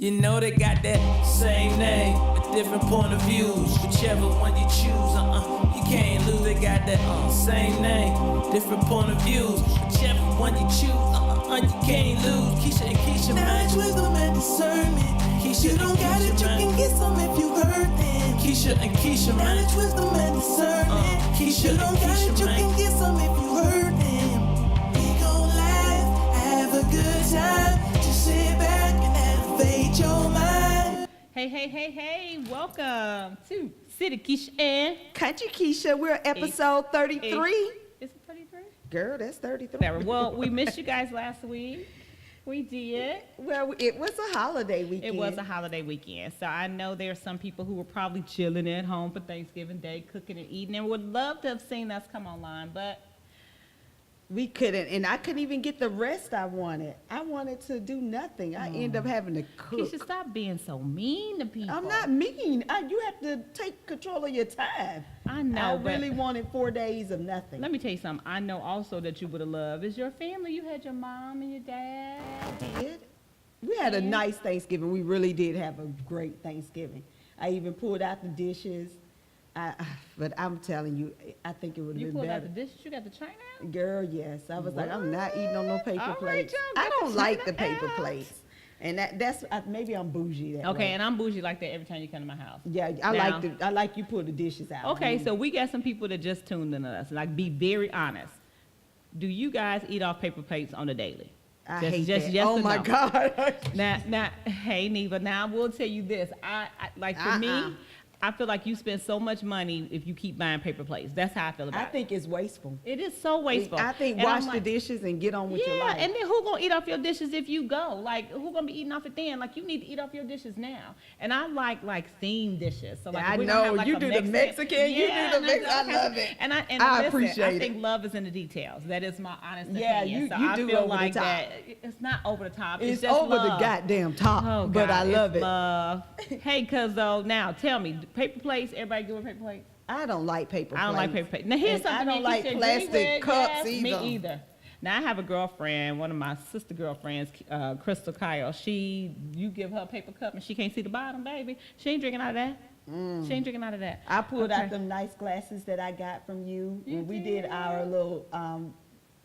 You know they got that same name, but different point of views. Whichever one you choose, you can't lose. They got that same name, different point of views. Whichever one you choose, you can't lose. Keisha and Keisha, knowledge, wisdom, and discernment. Keisha, you don't got it, you can get some if you heard them. Keisha and Keisha, knowledge, wisdom, and discernment. Keisha, you don't got it, you can get some if you heard them. We gon' laugh, have a good time. Just sit back and elevate your mind. Hey, welcome to City Keisha and Country Keisha. We're episode 33. Is it 33? Girl, that's 33. Well, we missed you guys last week. We did. Well, it was a holiday weekend. It was a holiday weekend. So I know there are some people who were probably chilling at home for Thanksgiving Day, cooking and eating, and would love to have seen us come online, but we couldn't, and I couldn't even get the rest I wanted. I wanted to do nothing. I ended up having to cook. You should stop being so mean to people. I'm not mean. You have to take control of your time. I know. I really wanted 4 days of nothing. Let me tell you something. I know also that you would have loved is your family. You had your mom and your dad. Did. We had a nice Thanksgiving. We really did have a great Thanksgiving. I even pulled out the dishes. But I'm telling you, I think it would have been better. You pulled out the dishes? You got the china out? Girl, yes. I was like, I'm not eating on no paper plates. I don't like the paper plates. And that's maybe I'm bougie that way. And I'm bougie like that every time you come to my house. Yeah, I like you pull the dishes out. Okay, so we got some people that just tuned in to us. Like, be very honest. Do you guys eat off paper plates on the daily? I hate that. Yes oh my God. Now, hey Neva. Now I will tell you this. I like for me. I feel like you spend so much money if you keep buying paper plates. That's how I feel about it. I think it's wasteful. It is so wasteful. I think wash the dishes and get on with your life. Yeah, and then who gonna eat off your dishes if you go? Like, who gonna be eating off it then? Like, you need to eat off your dishes now. And I like themed dishes. So like, I know you do the Mexican. You do the Mexican. I love it. And I appreciate it. I think love is in the details. That is my honest you opinion. do I feel over like the top. that. It's not over the top. It's just over love. the goddamn top. Oh, God, but I love it. Love. Hey, cuz though, now tell me, paper plates. Everybody good with paper plates? I don't like paper plates. I don't like paper plates. Now here's something I don't like plastic cups either. Me either. Now I have a girlfriend, one of my sister girlfriends, Crystal Kyle. You give her a paper cup and she can't see the bottom, baby. She ain't drinking out of that. She ain't drinking out of that. I pulled out them nice glasses that I got from you when we did our little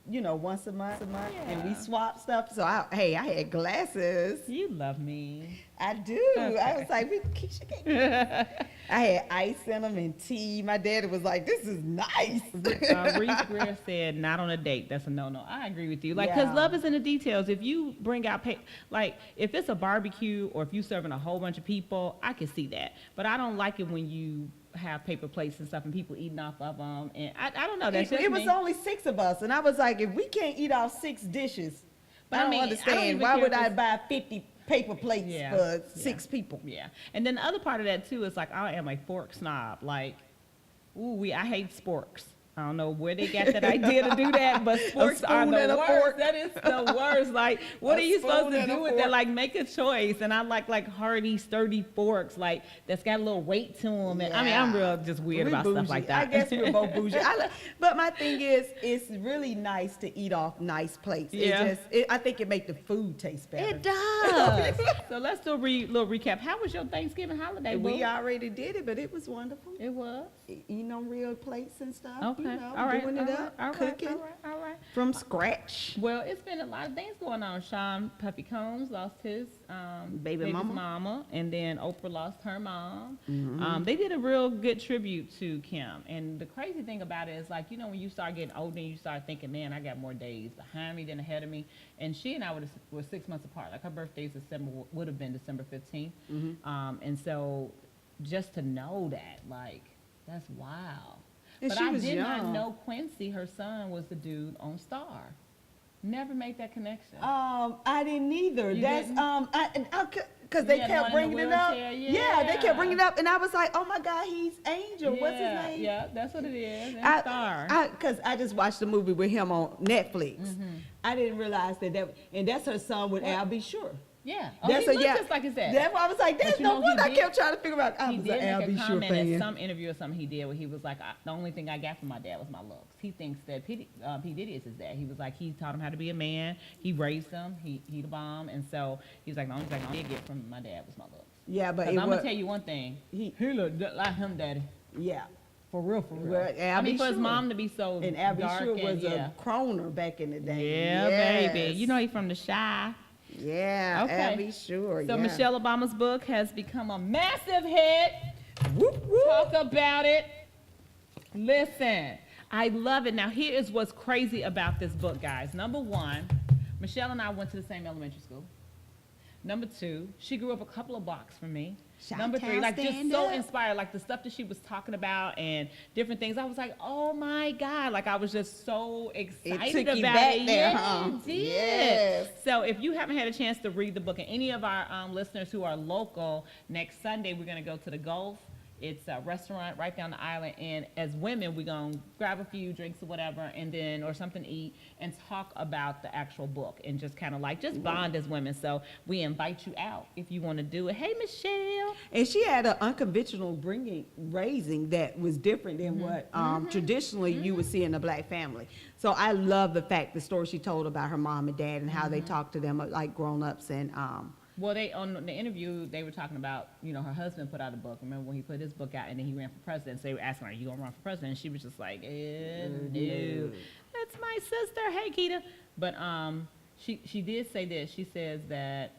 once a month, and we swapped stuff. So I had glasses. You love me. I do. Okay. I was like, Keisha can't. I had ice in them and tea. My daddy was like, this is nice. Reese Greer said, not on a date. That's a no-no. I agree with you. Like, because love is in the details. If you bring out, if it's a barbecue or if you serving a whole bunch of people, I can see that. But I don't like it when you have paper plates and stuff and people eating off of them. And I don't know. It was only 6 of us. And I was like, if we can't eat off 6 dishes, but I don't understand. Why would I buy 50 paper plates for 6 people? Yeah. And then the other part of that, too, is like, I am a fork snob. Like, I hate sporks. I don't know where they got that idea to do that, but sporks are the worst. That is the worst. Like, what are you supposed to do with that? Like, make a choice. And I like hardy, sturdy forks, like, that's got a little weight to them. And I mean, I'm real just weird about stuff like that. I guess we're both bougie. But my thing is, it's really nice to eat off nice plates. Yeah. I think it makes the food taste better. It does. So let's do a little recap. How was your Thanksgiving holiday? We already did it, but it was wonderful. It was. Eating on real plates and stuff. Okay. Doing it up, cooking from scratch. Well, it's been a lot of things going on. Sean Puffy Combs lost his baby mama, and then Oprah lost her mom. Mm-hmm. They did a real good tribute to Kim. And the crazy thing about it is, like, when you start getting older and you start thinking, man, I got more days behind me than ahead of me. And she and I were 6 months apart. Like, her birthday would have been December 15th. Mm-hmm. And so just to know that, like, that's wild. And but she I was did young. not know Quincy, her son, was the dude on Star. Never made that connection. I didn't either. That's because they kept bringing it up. Yeah, they kept bringing it up, and I was like, oh my God, he's Angel. Yeah, what's his name? Yeah, that's what it is. Star. Because I just watched the movie with him on Netflix. Mm-hmm. I didn't realize and that's her son with Al B. Sure. Yeah. Oh, That's he a looked yeah. just like his dad. That's why I was like, there's But you no know, he wonder I did- kept trying to figure out. I He was did an Al make B. a Sure comment in fan. some interview or something he did where he was like, the only thing I got from my dad was my looks. He thinks that P. Diddy is his dad. He was like, he taught him how to be a man. He raised him. He the bomb. And so he's like, the only thing I did get from my dad was my looks. Yeah, but Because it I'm was, going to tell you one thing. he, He looked just like him, daddy. yeah. For real, for real. Well, I mean, Al B. for his Sure. mom to be so And Al B. dark Sure and, was yeah. a croner back in the day. Yeah, Yes. baby. You know he's from the Chi. Yeah, Okay. Al B. Sure. So yeah. Michelle Obama's book has become a massive hit. Whoop, whoop. Talk about it. Listen, I love it. Now, here is what's crazy about this book, guys. Number one, Michelle and I went to the same elementary school. Number two, she grew up a couple of blocks from me. Number three, Chi-town, like just stand so up. inspired, like the stuff that she was talking about and different things. I was like, oh my God, like I was just so excited took you about back it. there, Yeah, huh? it did. Yes. So if you haven't had a chance to read the book, and any of our listeners who are local, next Sunday we're gonna go to the Gulf. It's a restaurant right down the island, and as women, we're gonna grab a few drinks or whatever, and then or something to eat, and talk about the actual book, and just kind of like just bond as women. So we invite you out if you want to do it. Hey, Michelle. And she had an unconventional raising that was different than what traditionally you would see in a black family. So I love the story she told about her mom and dad and how they talked to them like grown-ups and Well, they on the interview they were talking about, you know, her husband put out a book. Remember when he put his book out and then he ran for president? So they were asking her, "Are you gonna run for president?" And she was just like, "No, that's my sister." Hey, Keita. But she did say this. She says that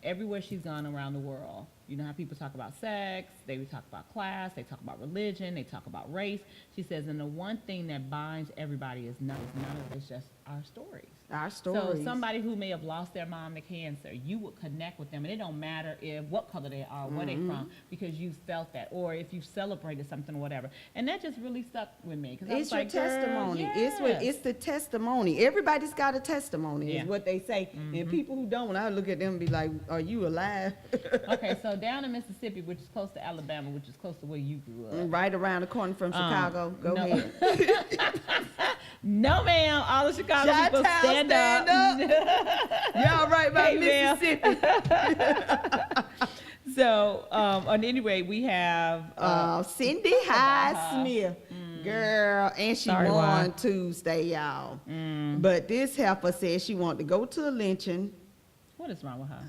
everywhere she's gone around the world, you know how people talk about sex, they talk about class, they talk about religion, they talk about race. She says, and the one thing that binds everybody is none of it. It's just our stories. our stories. So somebody who may have lost their mom to cancer, you would connect with them, and it don't matter what color they are, where they from, because you felt that, or if you celebrated something or whatever. And that just really stuck with me. 'Cause I was It's your like, girl, testimony. yes. It's the testimony. Everybody's got a testimony, Yeah. is what they say. And people who don't, I look at them and be like, "Are you alive?" Okay, so down in Mississippi, which is close to Alabama, which is close to where you grew up. Right around the corner from Chicago. Go no. ahead. No, ma'am. All the Chicago people Chi-town, stand up. Y'all right about Hey, ma'am. Mississippi. So, anyway, we have Cindy Hyde-Smith. Girl, and she Sorry, won Juan. Tuesday, y'all. But this heifer said she wanted to go to a lynching. what is wrong with her?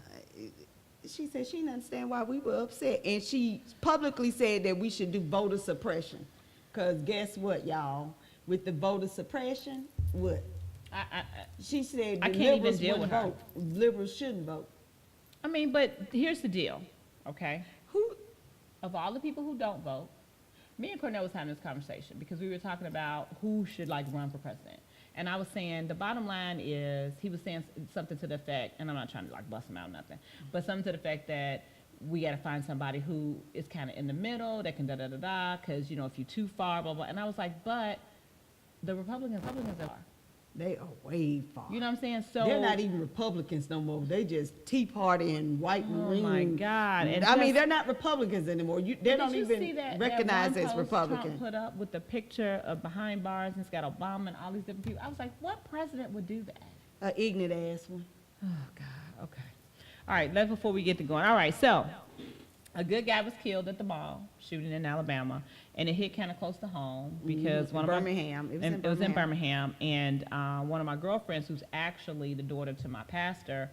She said she didn't understand why we were upset. And she publicly said that we should do voter suppression. Because guess what, y'all? With the voter suppression, what? She said I the can't even liberals deal wouldn't with her. vote. Liberals shouldn't vote. I mean, but here's the deal, okay? Who? Of all the people who don't vote, me and Cornell was having this conversation because we were talking about who should like run for president. And I was saying the bottom line is, he was saying something to the effect, and I'm not trying to like bust him out or nothing, but something to the effect that we got to find somebody who is kind of in the middle that can da-da-da-da, because, you know, if you're too far, blah, blah. And I was like, but the Republicans are. They are way far. You know what I'm saying? So They're not even Republicans no more. They just Tea Party and white and Oh green. my God. And I mean, just- they're not Republicans anymore. They don't Did you see even that recognize one as post Republican. Trump put up with the picture of behind bars and it's got Obama and all these different people. I was like, what president would do that? An ignorant ass one. Oh God. Okay. All right. Let's before we get to going. All right. So a good guy was killed at the mall shooting in Alabama, and it hit kind of close to home because one of Birmingham. it was in Birmingham, and one of my girlfriends, who's actually the daughter to my pastor,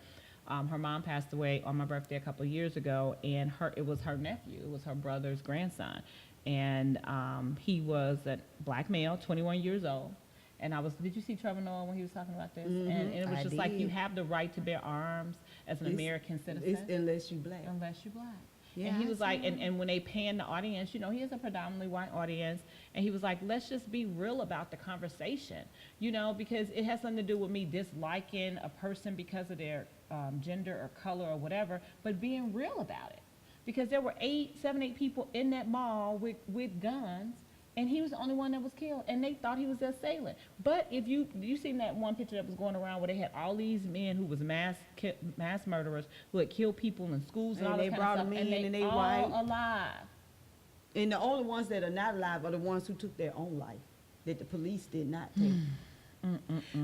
her mom passed away on my birthday a couple of years ago, and it was her nephew, it was her brother's grandson, and he was a black male, 21 years old. And did you see Trevor Noah when he was talking about this? And it was I just like, you did. have the right to bear arms as an American citizen. Unless you black. Unless you're black. Yeah, and he I was see like, that. and when they pan the audience, you know, he has a predominantly white audience, and he was like, let's just be real about the conversation, you know, because it has something to do with me disliking a person because of their gender or color or whatever, but being real about it. Because there were 7, 8 people in that mall with guns, and he was the only one that was killed, and they thought he was the assailant. But if you seen that one picture that was going around where they had all these men who was mass murderers who had killed people in schools and And all they this brought kind of them stuff, in and and they all white. alive. And the only ones that are not alive are the ones who took their own life, that the police did not take.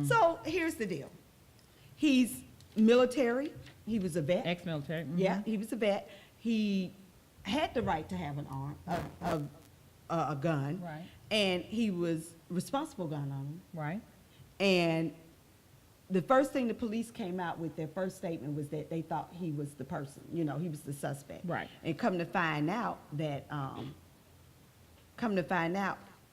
So here's the deal. He's military. He was a vet. Ex-military. Yeah, he was a vet. He had the right to have an arm, a gun. Right. And he was responsible gun owner. Right. And the first thing the police came out with, their first statement was that they thought he was the person, you know, he was the suspect. Right. And come to find out that,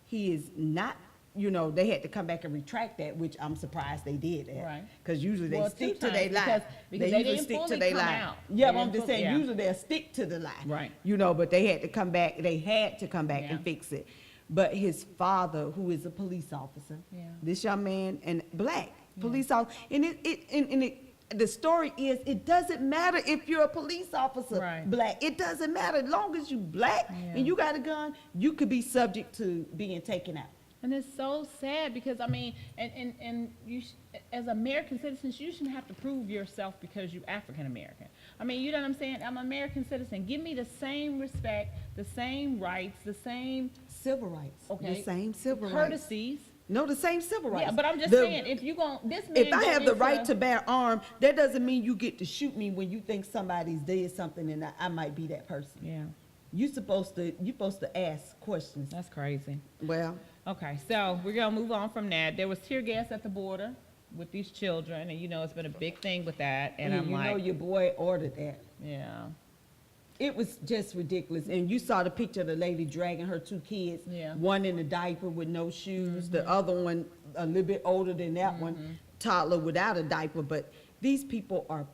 he is not, you know, they had to come back and retract that, which I'm surprised they did that. Right. Because usually they Well, stick two to their times, lie. because They they usually didn't stick to fully their come lie. out. Yeah, They but I'm didn't just fully- saying, yeah. usually they'll stick to the lie. Right. You know, but they had to come back, they had to come back Yeah. and fix it. But his father, who is a police officer, Yeah. this young man, and black police officer, and the story is, it doesn't matter if you're a police officer, Right. black. It doesn't matter. As long as you black Yeah. and you got a gun, you could be subject to being taken out. And it's so sad because, I mean, and you, as American citizens, you shouldn't have to prove yourself because you're African American. I mean, you know what I'm saying? I'm an American citizen. Give me the same respect, the same rights, the same Civil rights. Okay. The same civil rights. courtesies. No, the same civil rights. Yeah, but I'm just The- saying, if you gon' this man If I go have the into- right to bear arm, that doesn't mean you get to shoot me when you think somebody's did something and I might be that person. Yeah, You're supposed to ask questions. that's crazy. Well, Okay, so we're gonna move on from that. There was tear gas at the border with these children, and you know, it's been a big thing with that, and I'm you know like, your boy ordered that. yeah, It was just ridiculous. And you saw the picture of the lady dragging her two kids. Yeah. One in a diaper with no shoes, the other one a little bit older than that one, toddler without a diaper. But these people are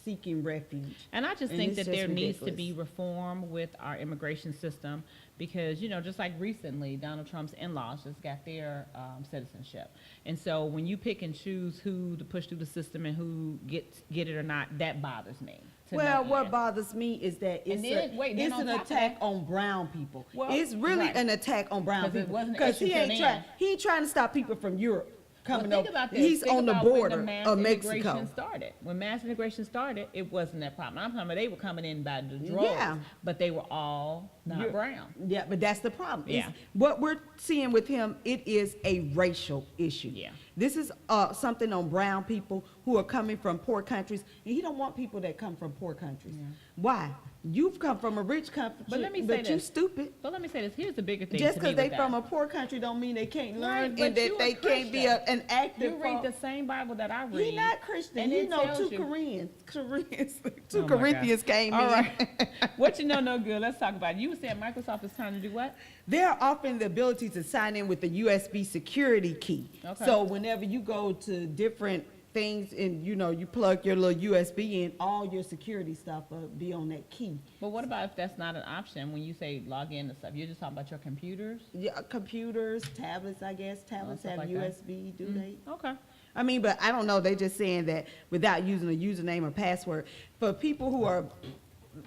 seeking refuge. and I just And think it's that just there needs to be ridiculous. reform with our immigration system because, you know, just like recently, Donald Trump's in-laws just got their citizenship. And so when you pick and choose who to push through the system and who get it or not, that bothers me. to Well, no what end. bothers me is that And then- wait, then it's on an top of attack that- on brown people. Well, It's really right. an attack on brown 'Cause it people. wasn't an Because issue he till ain't then. trying to stop people from Europe coming Well, think over. about this. He's Think on the about when border mass of immigration Mexico. started. When mass immigration started, it wasn't that problem. I'm talking about they were coming in by the droves, Yeah. but they were all not You're- brown. Yeah, but that's the problem. Yeah. What we're seeing with him, it is a racial issue. Yeah. This is something on brown people who are coming from poor countries, and he don't want people that come from poor countries. Yeah. Why? You've come from a rich country, But let me say but you this. stupid. But let me say this. Here's the bigger thing Just to me because they with from that. a poor country don't mean they can't Right, learn but and that you a they can't be Christian. an active. You read the same Bible that I read. He not Christian. and He it know tells two you- Koreans. Oh my Corinthians God. came All in. right. What you know no good. Let's talk about it. You were saying Microsoft is trying to do what? They're offering the ability to sign in with the USB security key. Okay. So whenever you go to different things and you plug your little USB in, all your security stuff will be on that key. But what about if that's not an option when you say log in and stuff? You're just talking about your computers? Yeah, computers, tablets, I guess. Tablets stuff have like that. USB, do they? Okay. I mean, but I don't know. They just saying that without using a username or password. For people who are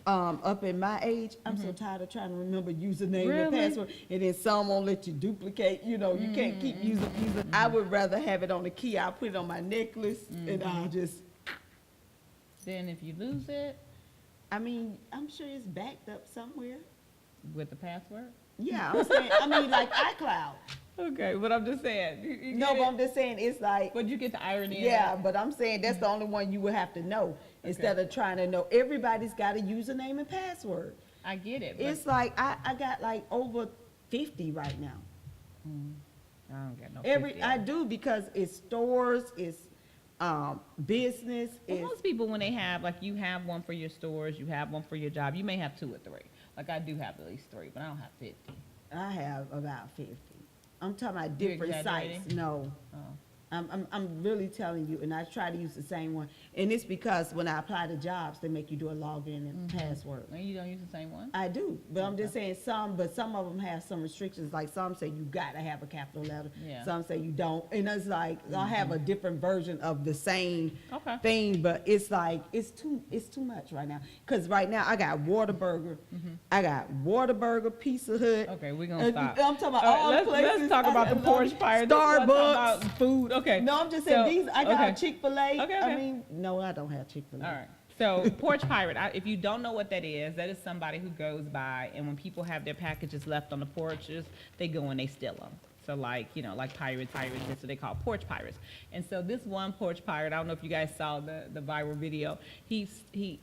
up in my age, I'm so tired of trying to remember username and Really? password, and then some won't let you duplicate. You can't keep using. I would rather have it on the key. I'll put it on my necklace, and I'll just. Then if you lose it I mean, I'm sure it's backed up somewhere. with the password? Yeah, I'm saying. I mean, like iCloud. Okay, but I'm just saying. You No, get but it? I'm just saying it's like. But you get the irony in Yeah, that. but I'm saying that's the only one you would have to know instead of trying to know. Everybody's got a username and password. I get it. But It's like I got like over 50 right now. I don't get no 50. I do because it's stores, it's business, Well, it's most people, when they have, like, you have one for your stores, you have one for your job, you may have 2 or 3. Like, I do have at least 3, but I don't have 50. I have about 50. I'm talking about You're different sites. exaggerating? No. Oh. I'm really telling you, and I try to use the same one. And it's because when I apply to jobs, they make you do a login and password. And you don't use the same one? I do, but I'm just saying some of them have some restrictions. Like some say you gotta have a capital letter. Yeah. Some say you don't, and it's like I'll have a different version of the same Okay. thing, but it's like it's too much right now. Cause right now I got Whataburger, I got Whataburger, Pizza Hut. Okay, we're gonna stop. I'm talking about All right, all the let's, places. let's talk about the porch fire. Starbucks. About food. Okay. No, I'm just saying So- these. I got okay. Chick-fil-A. Okay, I okay. mean, no, I don't have Chick-fil-A. All right. So porch pirate, if you don't know what that is somebody who goes by and when people have their packages left on the porches, they go and they steal them. So like, you know, like pirates, that's what they call porch pirates. And so this one porch pirate, I don't know if you guys saw the viral video, he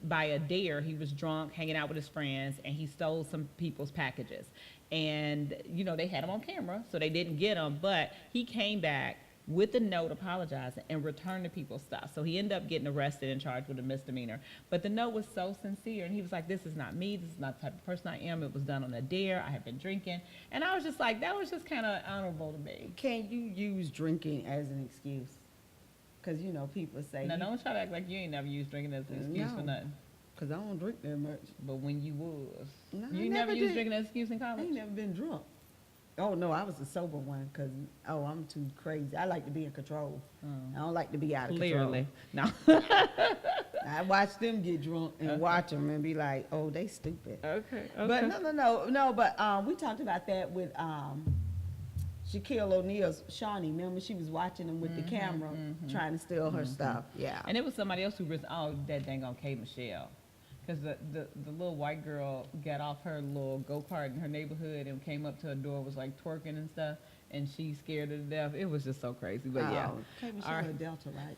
by a dare, he was drunk, hanging out with his friends, and he stole some people's packages. And, you know, they had him on camera, so they didn't get him, but he came back with a note apologizing and returned the people's stuff. So he ended up getting arrested and charged with a misdemeanor. But the note was so sincere, and he was like, this is not me, this is not the type of person I am, it was done on a dare, I have been drinking. And I was just like, that was just kind of honorable to me. Can you use drinking as an excuse? Because, you know, people say... Now, don't try to act like you ain't never used drinking as an excuse for nothing. Because I don't drink that much. But when you was, No, I you never used drinking as an excuse in I college? ain't never been drunk. Oh, no, I was a sober one because, I'm too crazy. I like to be in control. I don't like to be out of Clearly. No. control. I watch them get drunk and watch them and be like, oh, they stupid. Okay. But no, but we talked about that with Shaquille O'Neal's Shawnee. Remember, she was watching him with the camera trying to steal her stuff. Yeah. And it was somebody else who was, that dang on K. Michelle. Because the little white girl got off her little go-kart in her neighborhood and came up to her door, was like twerking and stuff, and she scared her to death. It was just so crazy, but yeah. K. Michelle All right. a Delta, right?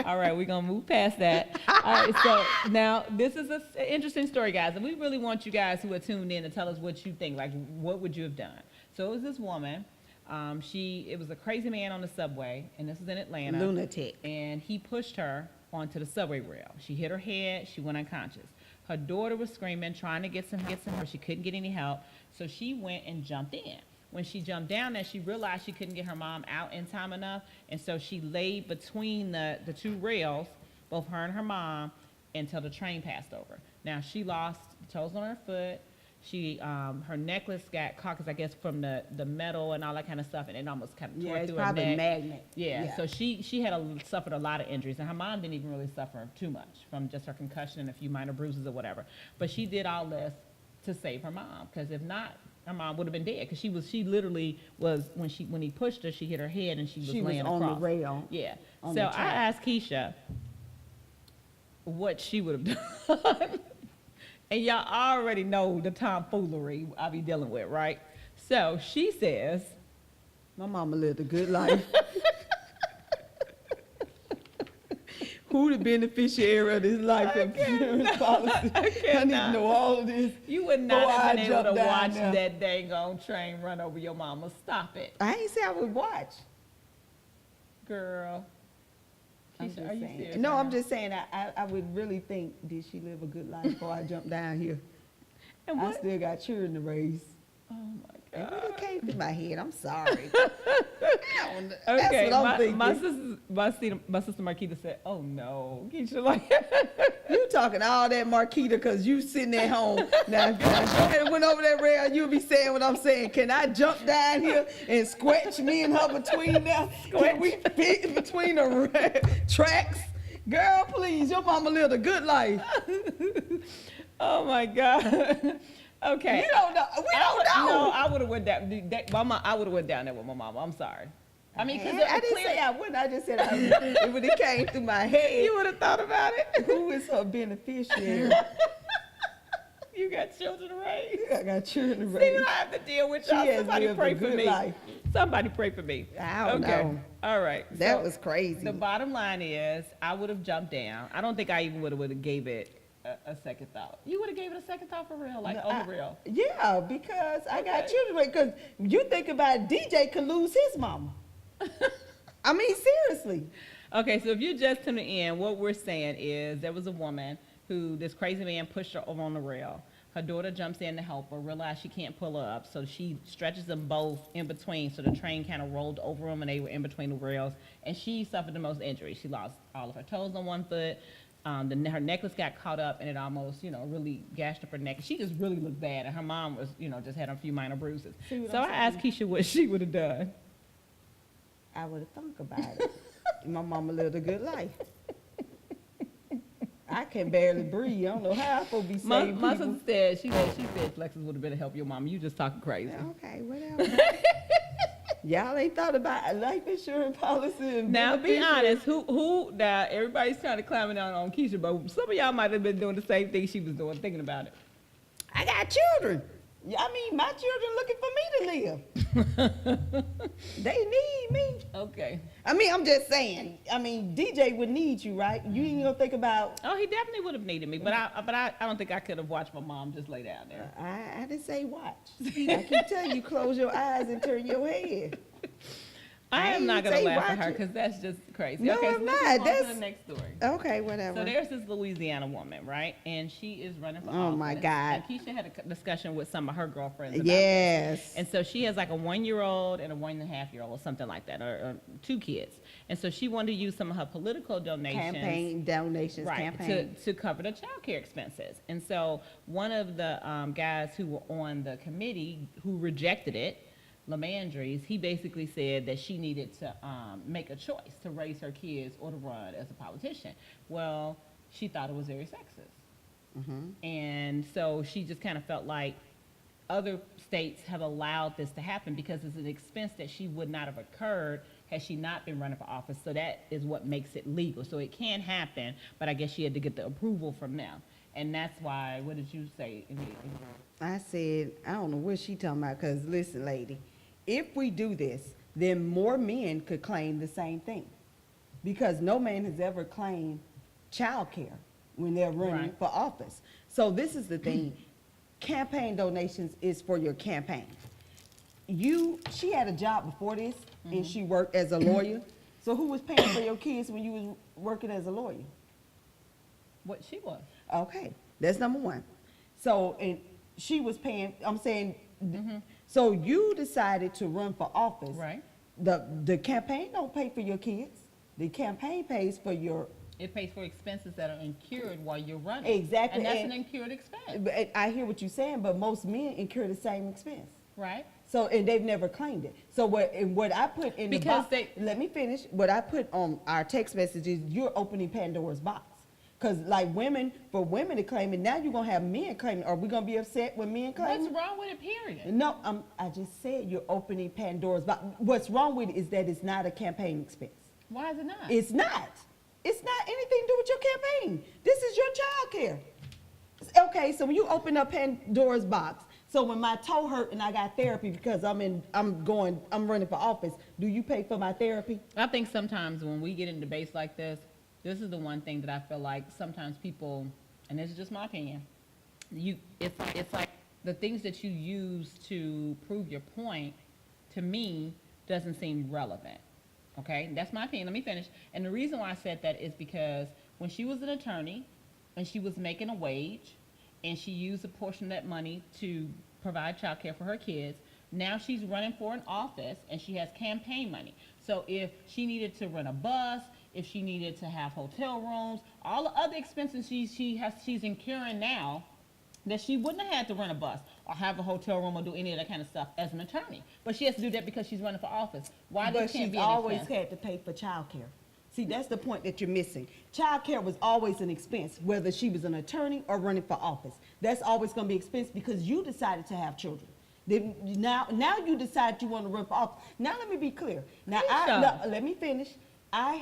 All right, we're going to move past that. All right, so now this is an interesting story, guys, and we really want you guys who are tuned in to tell us what you think. Like, what would you have done? So it was this woman. It was a crazy man on the subway, and this is in Atlanta. Lunatic. And he pushed her onto the subway rail. She hit her head. She went unconscious. Her daughter was screaming, trying to get some help. She couldn't get any help, so she went and jumped in. When she jumped down there, she realized she couldn't get her mom out in time enough, and so she laid between the two rails, both her and her mom, until the train passed over. Now, she lost the toes on her foot. Her necklace got caught, 'cause I guess from the metal and all that kind of stuff, and it almost kind of tore Yeah, it's through her probably neck. magnet. Yeah, so she suffered a lot of injuries, and her mom didn't even really suffer too much from just her concussion and a few minor bruises or whatever. But she did all this to save her mom, because if not, her mom would have been dead. Because she literally was, when he pushed her, she hit her head and she was laying on across. the rail. Yeah. On So the I track. asked Keisha what she would have done. And y'all already know the tomfoolery I be dealing with, right? So she says, My mama lived a good life. Who the beneficiary of this life insurance policy? I need to know all of this. you would not Before have I been able jump to down watch there. that dang on train run over your mama. Stop it, I ain't say I would watch. girl. I'm Keisha, just are you saying. serious? No, right I'm now? just saying I would really think, did she live a good life before I jump down here? And I what? still got children to raise. Oh my And God. when it came through my head, I'm sorry. Okay, That's what I'm thinking. my sister Marquita said, "Oh no, Keisha, like." You talking all that Marquita because you sitting at home. Now, if I went over that rail, you'll be saying what I'm saying. Can I jump down here and squelch me and her between them? Can we fit between the tracks? Girl, please, your mama lived a good life. Oh my God. Okay. You don't know. We don't know. No, I would have went down. I would have went down there with my mama. I'm sorry. I mean, because I didn't say I wouldn't. I just said when it came through my head. you would have thought about it. Who is her beneficiary? You got children to raise. I got children to See what raise. I have to deal with, She y'all. has Somebody lived pray a for good me. life. Somebody pray for me. I don't Okay. know. All right. That So, was crazy. the bottom line is, I would have jumped down. I don't think I even would have gave it a second thought. You would have gave it a second thought for real, like on the real. Yeah, because I got Okay. children. Because you think about it, DJ could lose his mama. I mean, seriously. Okay, so if you're just tuning in, what we're saying is there was a woman who this crazy man pushed her over on the rail. Her daughter jumps in to help her, realized she can't pull her up, so she stretches them both in between, so the train kind of rolled over them and they were in between the rails, and she suffered the most injury. She lost all of her toes on one foot. Her necklace got caught up and it almost, really gashed up her neck. She just really looked bad, and her mom was, just had a few minor bruises. See what So I'm I asked Keisha what she would have done. I would have thought about it. My mama lived a good life. I can barely breathe. I don't know how I'm supposed to be saving My people. sister said, she said Flexus would have been to help your mom. You just talking crazy. Okay, whatever. Y'all ain't thought about a life insurance policy. And Now, be beneficiaries? honest, who, now, everybody's trying to climb down on Keisha, but some of y'all might have been doing the same thing she was doing, thinking about it. I got children. Yeah, I mean, my children looking for me to live. They need me. Okay. I mean, I'm just saying. I mean, DJ would need you, right? You ain't gonna think about. Oh, he definitely would have needed me, but I don't think I could have watched my mom just lay down there. I didn't say watch. I keep telling you, close your eyes and turn your head. I am not ain't gonna say laugh at watch her it. because that's just crazy. No, okay, I'm so let's not. move on to That's- the next story. Okay, whatever. So there's this Louisiana woman, right? And she is running for Oh, office. my God. And Keisha had a discussion with some of her girlfriends about this. Yes. And so she has like a 1-year-old and a 1.5-year-old or something like that, or 2 kids. And so she wanted to use some of her political donations. Campaign donations, Right, campaign. to cover the child care expenses. And so one of the guys who were on the committee who rejected it, Lamandries, he basically said that she needed to make a choice to raise her kids or to run as a politician. Well, she thought it was very sexist. And so she just kind of felt like other states have allowed this to happen because it's an expense that she would not have occurred had she not been running for office. So that is what makes it legal. So it can happen, but I guess she had to get the approval from them. And that's why, what did you say? I said, I don't know what she talking about, because listen, lady, if we do this, then more men could claim the same thing. Because no man has ever claimed child care when they're running Right. for office. So this is the thing, campaign donations is for your campaign. She had a job before this, and she worked as a lawyer. So who was paying for your kids when you was working as a lawyer? What she was. Okay, that's number one. So, and she was paying, I'm saying, so you decided to run for office. Right. The campaign don't pay for your kids. The campaign pays for your, It pays for expenses that are incurred while you're running. Exactly, And that's and- an incurred expense, but I hear what you're saying, but most men incur the same expense. right? So, and they've never claimed it. So what I put in the Because box, let me finish. What I put on our text messages, you're opening Pandora's box. Because like for women to claim it, now you're going to have men claim it. Are we going to be upset when men claim What's it? wrong with it, period? No, I just said you're opening Pandora's box. What's wrong with it is that it's not a campaign expense. Why is it not? It's not. It's not anything to do with your campaign. This is your child care. Okay, so when you open up Pandora's box, so when my toe hurt and I got therapy because I'm running for office, do you pay for my therapy? I think sometimes when we get in debates like this is the one thing that I feel like sometimes people, and this is just my opinion, it's like the things that you use to prove your point, to me, doesn't seem relevant. Okay, that's my opinion. Let me finish. And the reason why I said that is because when she was an attorney and she was making a wage and she used a portion of that money to provide child care for her kids, now she's running for an office and she has campaign money. So if she needed to rent a bus, if she needed to have hotel rooms, all the other expenses she's incurring now, that she wouldn't have had to rent a bus or have a hotel room or do any of that kind of stuff as an attorney. But she has to do that because she's running for office. Why But this can't she's be an always expense? had to pay for child care. See, that's the point that you're missing. Child care was always an expense, whether she was an attorney or running for office. That's always going to be expense because you decided to have children. Then now you decide you want to run for office. Now let me be clear. Now let me finish. I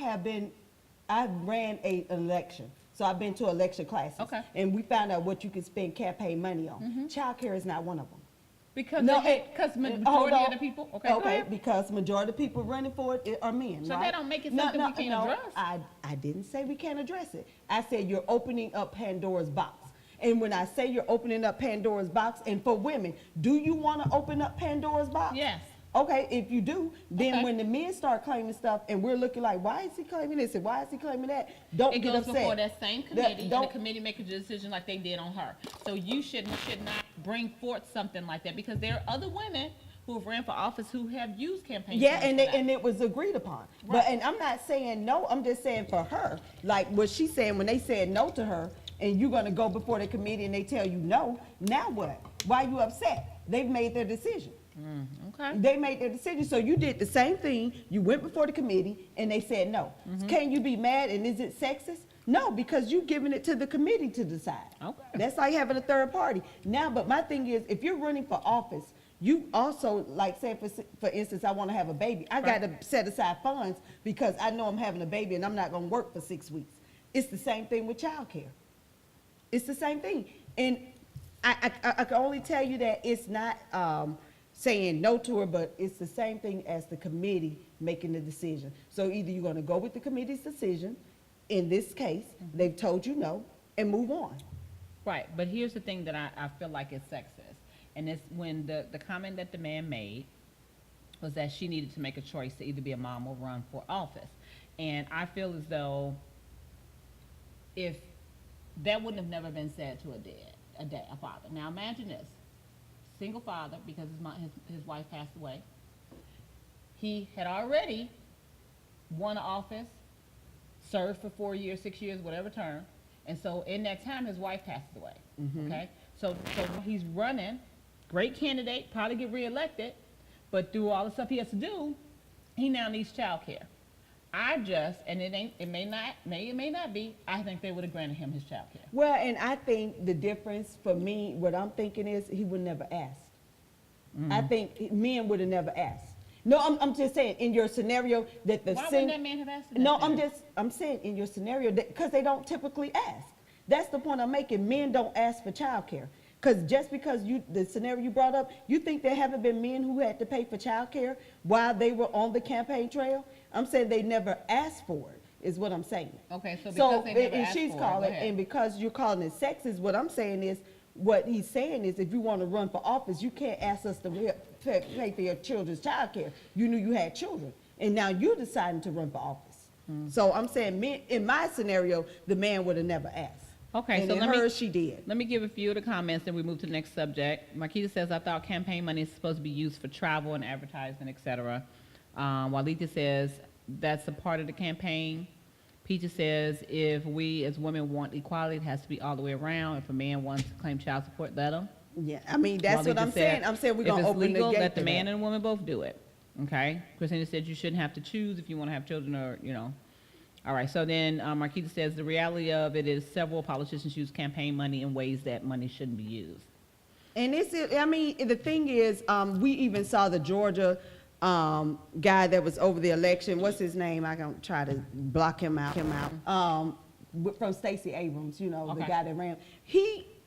ran an election. So I've been to election classes. Okay. And we found out what you can spend campaign money on. Child care is not one of them. Because No, majority hold of on. the people. Okay, go ahead. because majority of people running for it are men, So right? that don't make it something we can't address. I didn't say we can't address it. I said you're opening up Pandora's box. And when I say you're opening up Pandora's box, and for women, do you want to open up Pandora's box? Yes. Okay, if you do, then Okay. when the men start claiming stuff and we're looking like, why is he claiming this and why is he claiming that? Don't It get goes upset. before that same committee, and the don't- committee make a decision like they did on her. So you should not bring forth something like that because there are other women who have ran for office who have used campaign. Yeah, funds and for that. and it was agreed upon. Right. But and I'm not saying no. I'm just saying for her, like what she's saying when they said no to her, and you're gonna go before the committee and they tell you no. Now what? Why you upset? They've made their decision. Okay. They made their decision. So you did the same thing. You went before the committee and they said no. Can you be mad and is it sexist? No, because you've given it to the committee to decide. Okay. That's like having a third party. Now, but my thing is, if you're running for office, you also, like say for instance, I want to have a baby. I got to set aside funds because I know I'm having a baby and I'm not going to work for 6 weeks. It's the same thing with childcare. It's the same thing. And I can only tell you that it's not saying no to her, but it's the same thing as the committee making the decision. So either you're gonna go with the committee's decision, in this case, they've told you no, and move on. Right, but here's the thing that I feel like is sexist. And it's when the comment that the man made was that she needed to make a choice to either be a mom or run for office. And I feel as though if that wouldn't have never been said to a father. Now imagine this, single father, because his wife passed away. He had already won office, served for 4 years, 6 years, whatever term. And so in that time, his wife passes away, okay? So he's running, great candidate, probably get reelected, but through all the stuff he has to do, he now needs child care. And it may not be, I think they would have granted him his child care. Well, and I think the difference for me, what I'm thinking is he would never ask. I think men would have never asked. No, I'm just saying, in your scenario that the Why wouldn't that man have asked? No, I'm saying in your scenario, because they don't typically ask. That's the point I'm making. Men don't ask for child care. Because just because the scenario you brought up, you think there haven't been men who had to pay for child care while they were on the campaign trail? I'm saying they never asked for it, is what I'm saying. Okay, so because they never and asked she's for calling, it, and because you're calling it sexist, what I'm saying is, what he's saying is, if you want to run for office, you can't ask us to pay for your children's child care. You knew you had children, and now you're deciding to run for office. So I'm saying, in my scenario, the man would have never asked. Okay, and so in let me- hers, she did. Let me give a few of the comments, then we move to the next subject. Marquita says, I thought campaign money is supposed to be used for travel and advertising, et cetera. Walita says, that's a part of the campaign. Peaches says, if we as women want equality, it has to be all the way around. If a man wants to claim child support, let him. Yeah, I mean, that's what I'm saying. I'm saying we're going to open the gate. If it's legal, let the to man that. and the woman both do it. Okay? Christina said you shouldn't have to choose if you want to have children or, All right, so then Marquita says the reality of it is several politicians use campaign money in ways that money shouldn't be used. And the thing is, we even saw the Georgia guy that was over the election. What's his name? I can try to block him out. From Stacey Abrams, the guy that ran.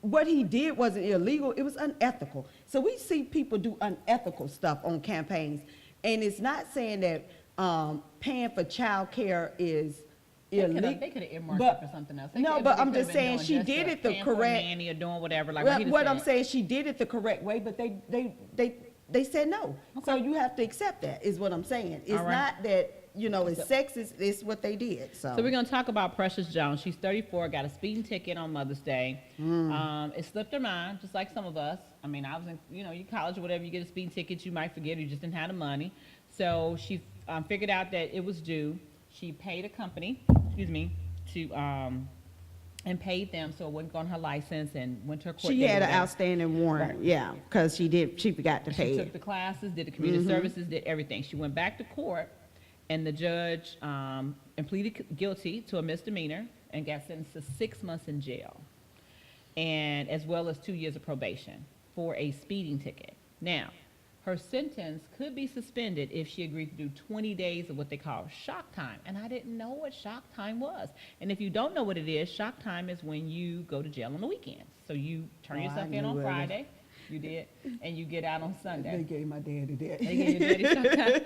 What he did wasn't illegal. It was unethical. So we see people do unethical stuff on campaigns, and it's not saying that paying for child care is illegal. They could have earmarked it for something else. I'm just saying she did it the correct. Nanny or doing whatever. Like What I'm saying, she did it the correct way, but they said no. Okay. So you have to accept that. Is what I'm saying. It's not that it's sexist. It's what they did. So we're gonna talk about Precious Jones. She's 34. Got a speeding ticket on Mother's Day. It slipped her mind, just like some of us. I mean, I was in you college or whatever. You get a speeding ticket, you might forget. You just didn't have the money. So she figured out that it was due. She paid a company, to and paid them so it wouldn't go on her license and went to her court. She had an outstanding warrant, Right. yeah, because she forgot to pay She took it. the classes, did the community services, did everything. She went back to court, and the judge pleaded guilty to a misdemeanor and got sentenced to 6 months in jail, and as well as 2 years of probation for a speeding ticket. Now, her sentence could be suspended if she agreed to do 20 days of what they call shock time. And I didn't know what shock time was. And if you don't know what it is, shock time is when you go to jail on the weekends. So you turn yourself in on Friday. You did. And you get out on Sunday. They gave my daddy that. They gave your daddy shock time.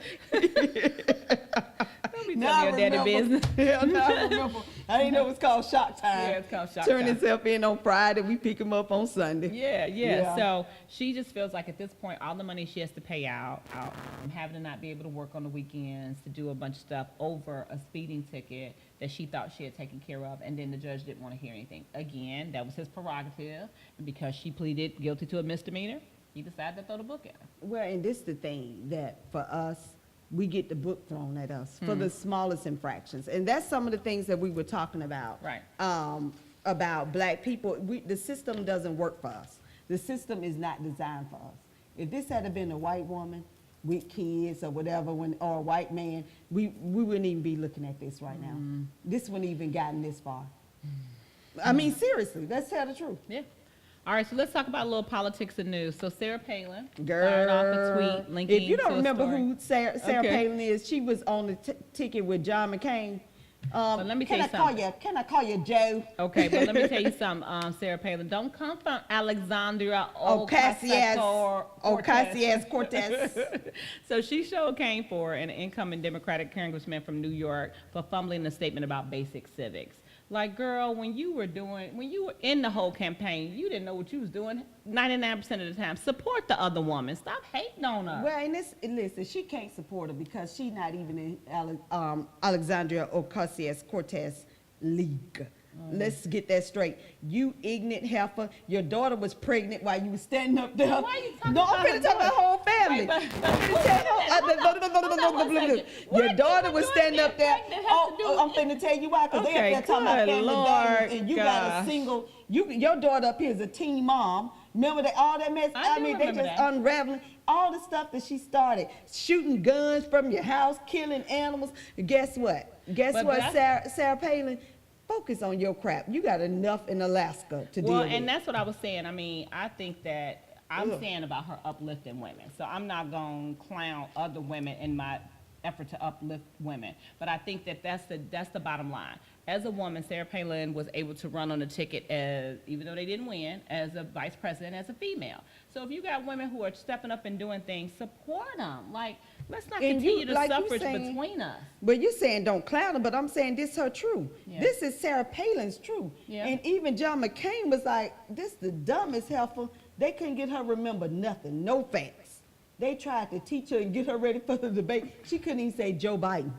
Don't be telling your daddy business. Yeah, now I remember. I didn't know it was called shock time. Yeah, it's called shock Turn time. himself in on Friday. We pick him up on Sunday. Yeah. So she just feels like at this point, all the money she has to pay out having to not be able to work on the weekends, to do a bunch of stuff over a speeding ticket that she thought she had taken care of, and then the judge didn't want to hear anything. Again, that was his prerogative, and because she pleaded guilty to a misdemeanor, he decided to throw the book at her. Well, and this is the thing, that for us, we get the book thrown at us for the smallest infractions. And that's some of the things that we were talking about. Right. About black people. The system doesn't work for us. The system is not designed for us. If this had been a white woman with kids or whatever, or a white man, we wouldn't even be looking at this right now. This wouldn't even gotten this far. I mean, seriously, let's tell the truth. Yeah. All right, so let's talk about a little politics and news. So Sarah Palin Girl, fired off a tweet linking if you to don't a remember story. who Sarah Okay. Palin is, she was on the ticket with John McCain But let me tell you something. Can I call you Joe? Okay, but let me tell you something, Sarah Palin. Don't come from Alexandria Ocasio-Cortez. So she sure came for an incoming Democratic congressman from New York for fumbling a statement about basic civics. Like, girl, when you were in the whole campaign, you didn't know what you was doing 99% of the time. Support the other woman. Stop hating on her. Well, and listen, she can't support her because she's not even in Alexandria Ocasio-Cortez league. Let's get that straight. You ignorant heifer. Your daughter was pregnant while you were standing up there. Why are you talking No, about I'm finna talk about the whole family. Your daughter was standing up there. I'm finna tell you why, because they up there talking about family values, and you got a single. Your daughter up here is a teen mom. Remember all that mess? I mean, they just unraveling all the stuff that she started, shooting guns from your house, killing animals. Guess what? Sarah Palin. Focus on your crap. You got enough in Alaska to deal with. Well, and that's what I was saying. I mean, I think that I'm saying about her uplifting women. So I'm not going to clown other women in my effort to uplift women. But I think that that's the bottom line. As a woman, Sarah Palin was able to run on the ticket as, even though they didn't win, as a vice president, as a female. So if you got women who are stepping up and doing things, support them. Like, let's not continue the suffrage between us. But you're saying don't clown her, but I'm saying this is her truth. Yeah. This is Sarah Palin's truth. Yeah. And even John McCain was like, this the dumbest heifer. They couldn't get her remember nothing, no facts. They tried to teach her and get her ready for the debate. She couldn't even say Joe Biden.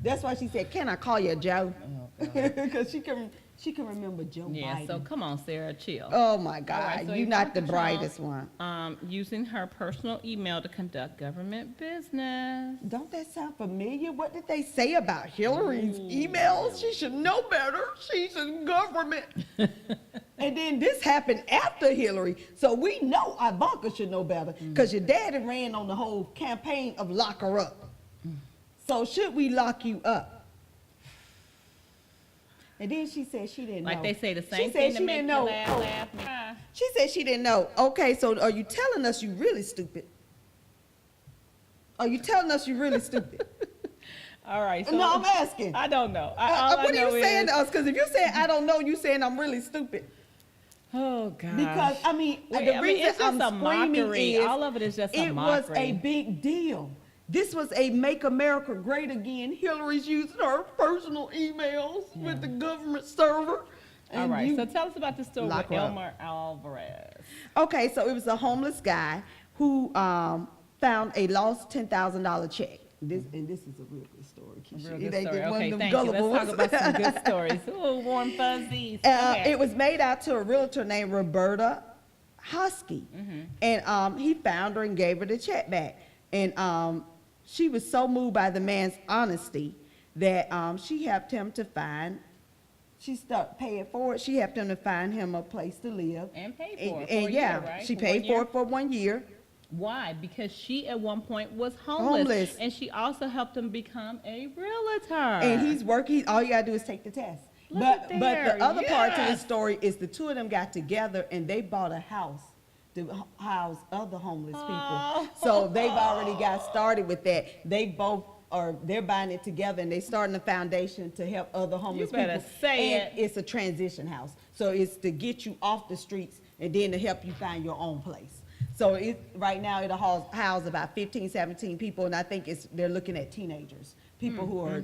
That's why she said, can I call you Joe? Because she can remember Joe Biden. Yeah, so come on, Sarah, chill. Oh my God, Right, so you're not the brightest one. Using her personal email to conduct government business. Don't that sound familiar? What did they say about Hillary's emails? She should know better. She's in government. And then this happened after Hillary. So we know Ivanka should know better because your daddy ran on the whole campaign of lock her up. So should we lock you up? And then she said she didn't know. Like they say the same thing to make you laugh. She said she didn't know. Okay, so are you telling us you really stupid? Are you telling us you really stupid? All right. So No, I'm asking. I don't know. What are you saying to us? Because if you're saying I don't know, you're saying I'm really stupid. Oh, God. Because, I mean, the reason it's just I'm a screaming mockery. is All of it is just a mockery. It was a big deal. This was a Make America Great Again. Hillary's using her personal emails with the government server. All right, so tell us about the story with Elmer Alvarez. Okay, so it was a homeless guy who found a lost $10,000 check. This is a real good story, Keisha. Real good It ain't story. just one Okay, of them thank you. gullible Let's talk ones. about some good stories. Ooh, warm fuzzies. Okay. It was made out to a realtor named Roberta Husky. And he found her and gave her the check back. And she was so moved by the man's honesty that she helped him to find, she started paying for it. She helped him to find him a place to live. And paid for it for and a yeah, year, right? she For paid 1 for year? it for 1 year. Why? Because she at one point was homeless. And she also helped him become a realtor. And he's working, all you gotta do is take the test. But the other part to the story is the two of them got together and they bought a house to house other homeless people. So they've already got started with that. They're buying it together and they starting a foundation to help other homeless people. You better say it. It's a transition house. So it's to get you off the streets and then to help you find your own place. So right now it'll house about 15, 17 people, and I think they're looking at teenagers, people who are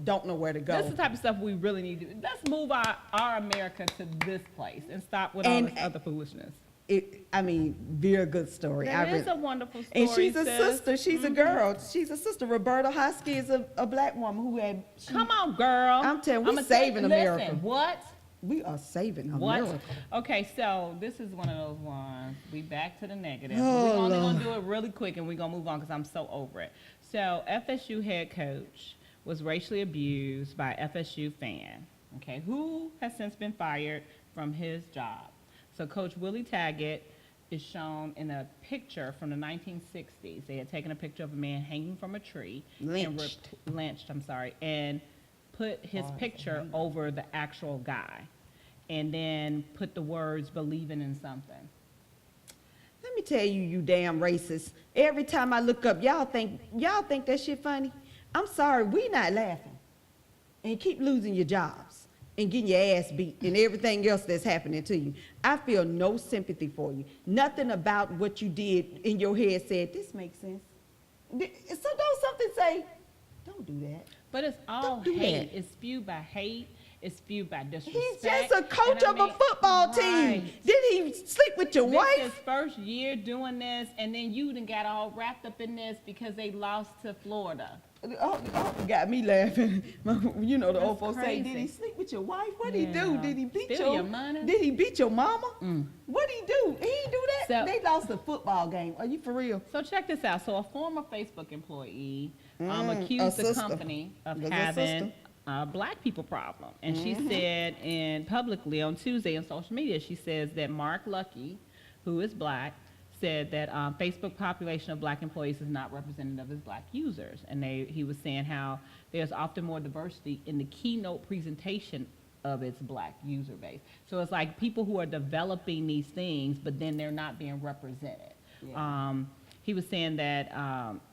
don't know where to go. That's the type of stuff we really need to do. Let's move our America to this place and stop with all this other foolishness. Very good story. That is a wonderful story. And she's a sister. She's a girl. She's a sister. Roberta Husky is a black woman who had. Come on, girl. I'm telling you, we're saving America. Listen, what? We are saving What? America. Okay, so this is one of those ones. We back to the negative. Oh, We're only Lord. going to do it really quick and we're going to move on because I'm so over it. So FSU head coach was racially abused by FSU fan, okay, who has since been fired from his job. So Coach Willie Taggart is shown in a picture from the 1960s. They had taken a picture of a man hanging from a tree. Lynched. And put his picture over the actual guy. And then put the words "believing in something." Let me tell you, you damn racist. Every time I look up, y'all think that shit funny. I'm sorry, we not laughing. and keep losing your jobs and getting your ass beat and everything else that's happening to you. I feel no sympathy for you. Nothing about what you did in your head said, this makes sense. So don't something say, don't do that. But it's all Don't do hate. that. It's spewed by hate. It's spewed by disrespect. He's just a coach And of a football team. right. Did he sleep with your This wife? his first year doing this, and then you done got all wrapped up in this because they lost to Florida. Oh, got me laughing. You know the That's old folks say, did he crazy. sleep with your wife? What did he Yeah. do? Did he beat Steal your money? Did he beat your mama? Mm. What did he do? He didn't do that. So- They lost a football game. Are you for real? So check this out. So a former Facebook employee A accused the sister. company of Was it a having sister? a black people problem, and she said publicly on Tuesday on social media, she says that Mark Lucky, who is black, said that Facebook population of black employees is not representative of his black users, and he was saying how there's often more diversity in the keynote presentation of its black user base. So it's like people who are developing these things, but then they're not being represented. Yeah. He was saying that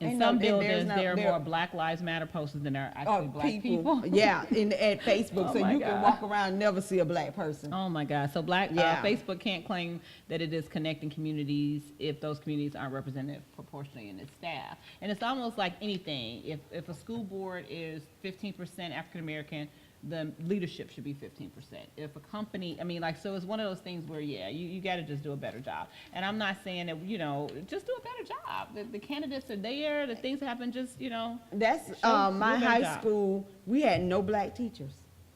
in Ain't some no- and there's buildings no- there are there- more Black Lives Matter posters than there are actually black people. Yeah, at Facebook, Oh so my you can God. walk around and never see a black person. Oh my God! So Yeah. Facebook can't claim that it is connecting communities if those communities aren't represented proportionally in its staff. And it's almost like anything. If a school board is 15% African American, the leadership should be 15%. If a company, I mean, like, so it's one of those things where, yeah, you got to just do a better job. And I'm not saying that, just do a better job. The candidates are there. The things happen. Just, That's Show- my do a better high job. school. We had no black teachers.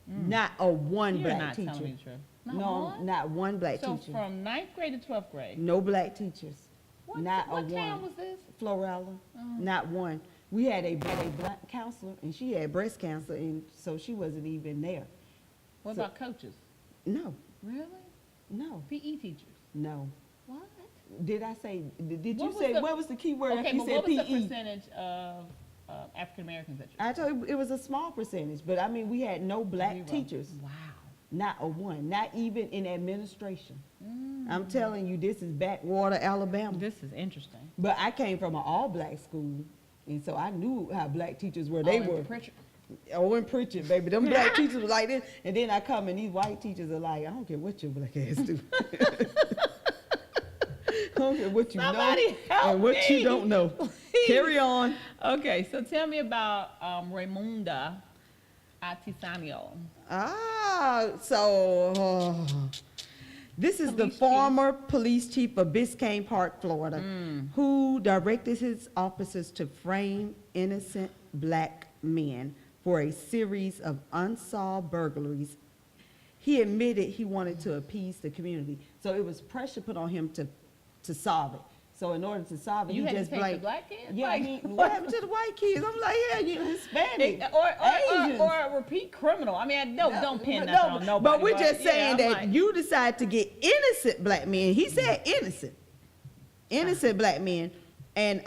Not a one you're black not teacher. telling me the truth. Not No, one? not one black So teacher. from 9th grade to 12th grade. No black teachers. What, Not what a town one. was this? Florella, not one. We had a black counselor, and she had breast cancer, and so she wasn't even there. What So- about coaches? No, Really? no, PE teachers? no. What? Did I say? Did you What was say? the- What was the key word? Okay, after you but said what was the PE. percentage of African Americans that you? I told you it was a small percentage, but I mean we had no black Zero. teachers, Wow. not a one, not even in administration. Mm. I'm telling you, this is backwater Alabama. This is interesting. But I came from an all-black school, and so I knew how black teachers were. They Oh, and were. Pritchard. Oh, and Pritchard, baby. Them black teachers were like this. And then I come and these white teachers are like, I don't care what your black ass do. I don't care what you Somebody know help and what me, you don't know. Carry on. Okay, so tell me about Raymunda Atisanio. This is the Police chief. former police chief of Biscayne Park, Florida, who directed his officers to frame innocent black men for a series of unsolved burglaries. He admitted he wanted to appease the community, so it was pressure put on him to solve it. So in order to solve it, You he had to just take the blamed. black kids? Yeah, Like, what happened to the white kids? I'm like, yeah, you Hispanic, Asians. or a repeat criminal. I mean, don't pin No, nothing on nobody. But we're just saying yeah, I'm that like, you decide to get innocent black men. He said innocent black men, and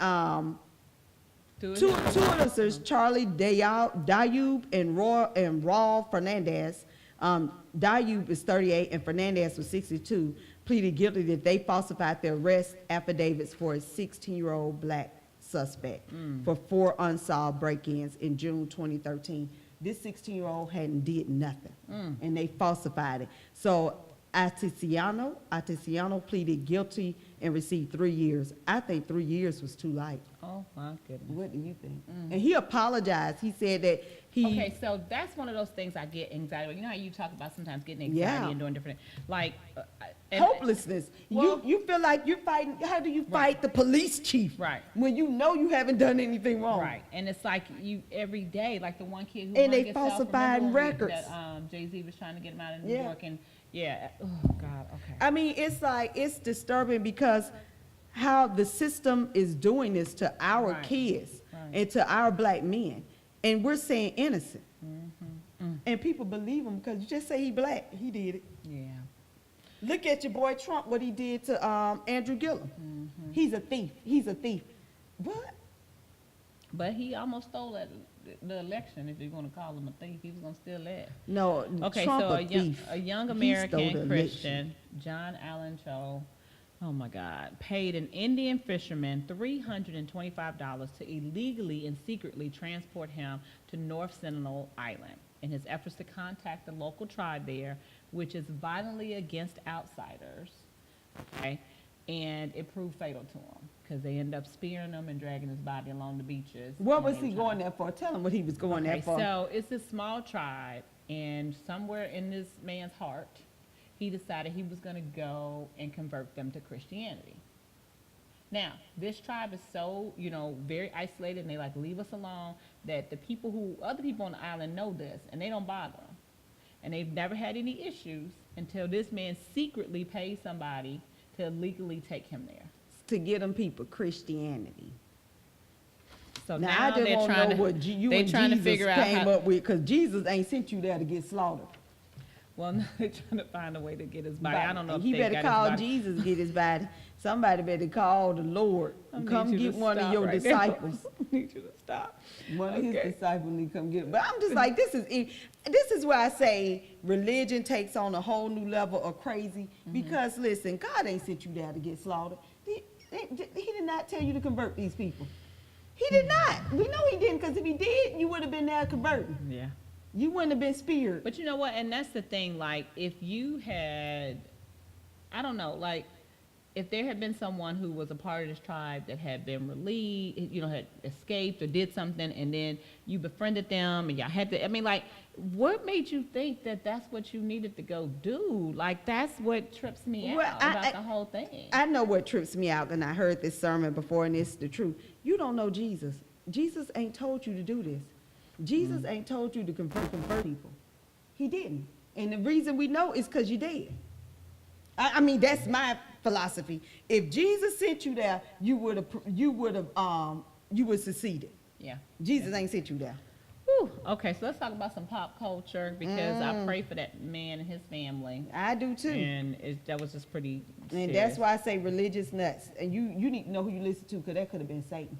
do it. two officers, Charlie Dayub and Raul Fernandez. Dayub is 38 and Fernandez was 62. Pleaded guilty that they falsified the arrest affidavits for a 16-year-old black suspect for 4 unsolved break-ins in June 2013. This 16-year-old hadn't did nothing, and they falsified it. So Atisiano pleaded guilty and received 3 years. I think 3 years was too light. Oh my goodness. What do you think? And he apologized. He said that he. Okay, so that's one of those things I get anxiety with. You know how you talk about sometimes getting anxiety Yeah. and doing different, like and- Hopelessness. Well- you feel like you're fighting. How do you fight the police chief? Right. When you know you haven't done anything wrong. Right, and it's like you every day, like the one kid who And hung they himself, falsified remember when records. that Jay-Z was trying to get him out of New Yeah. York, and yeah, oh God, okay. I mean, it's like it's disturbing because how the system is doing this to our Right. kids Right. and to our black men, and we're saying innocent, and people believe him because you just say he black. He did it. Yeah. Look at your boy Trump, what he did to Andrew Gillum. He's a thief. He's a thief. What? But he almost stole the election, if you're going to call him a thief. He was going to steal that. No, Okay, Trump so a thief. a young He stole American the election. Christian, John Allen Cho, oh my God, paid an Indian fisherman $325 to illegally and secretly transport him to North Sentinel Island. in his efforts to contact the local tribe there, which is violently against outsiders. Okay, and it proved fatal to him because they ended up spearing him and dragging his body along the beaches. What and was they he were going trying- there for? Tell him what he was going there Okay, for. so it's a small tribe, and somewhere in this man's heart, he decided he was going to go and convert them to Christianity. Now, this tribe is so, very isolated, and they like leave us alone, that other people on the island know this, and they don't bother them. And they've never had any issues until this man secretly paid somebody to legally take him there. To get them people Christianity. So Now, now I just they're want to trying know to, what you they're and trying to Jesus figure out came how, up with, because Jesus ain't sent you there to get slaughtered. well, now they're trying to find a way to get his body. I don't know if He they better got call his body. Jesus to get his body. Somebody better call the Lord. I need Come you get to one of stop your right now. disciples. I need you to stop. One of his Okay. disciples need to come get it. But I'm just like, this is where I say religion takes on a whole new level of crazy. Mm-hmm. Because listen, God ain't sent you there to get slaughtered. He did not tell you to convert these people. He did Mm-hmm. not. We know he didn't, because if he did, you would have been there converting. Yeah. You wouldn't have been speared. But you know what? And that's the thing. Like, if you had, I don't know, like, if there had been someone who was a part of this tribe that had been released, had escaped or did something, and then you befriended them and y'all had to, I mean, like, what made you think that that's what you needed to go do? Like, that's what trips me Well, out about the whole thing. I know what trips me out, and I heard this sermon before, and it's the truth. You don't know Jesus. Jesus ain't told you to do this. Jesus ain't told you to convert people. He didn't. And the reason we know is because you did. I mean, that's my philosophy. If Jesus sent you there, you would have succeeded. Yeah. Jesus ain't sent you there. Whew. Okay, so let's talk about some pop culture, because I pray for that man and his family. I do too. And that was just pretty And serious. that's why I say religious nuts. And you need to know who you listen to, because that could have been Satan.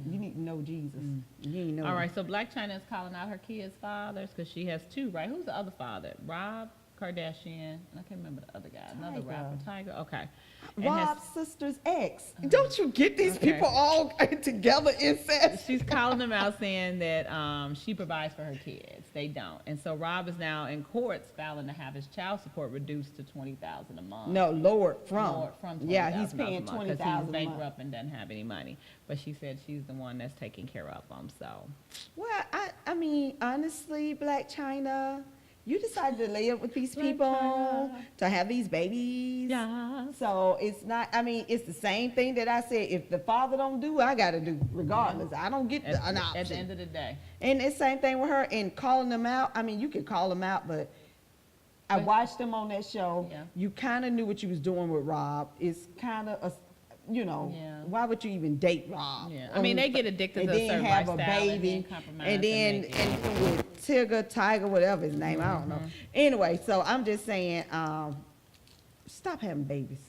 You need to know Jesus. You need to know All him. right, so Blac Chyna is calling out her kids' fathers because she has two, right? Who's the other father? Rob Kardashian. I can't remember the other guy. Another Tyga. rapper. Tiger. Okay. And has- Rob's sister's ex. Don't you get these Okay. people all together incest? she's calling them out, saying that she provides for her kids. They don't. And so Rob is now in courts filing to have his child support reduced to $20,000 a month. No, lowered from. Lowered from Yeah, he's $20,000 paying a month, 'cause $20,000 a he's month. bankrupt and doesn't have any money. But she said she's the one that's taking care of them. So Well, I mean, honestly, Blac Chyna, you decided to live with these Blac people, Chyna. to have these babies. yeah. So it's not, I mean, it's the same thing that I said, if the father don't do, I gotta do, regardless. I don't get an At the option. end of the day. And it's same thing with her, and calling them out. I mean, you can call them out, but I But- watched them on that show. Yeah. You kind of knew what you was doing with Rob. It's kind of Yeah. why would you even date Rob? Yeah. I mean, they get addicted and to a then certain have a lifestyle and baby, then compromise and then and make it. and with Tiger, whatever his name, I don't know. Anyway, so I'm just saying, stop having babies.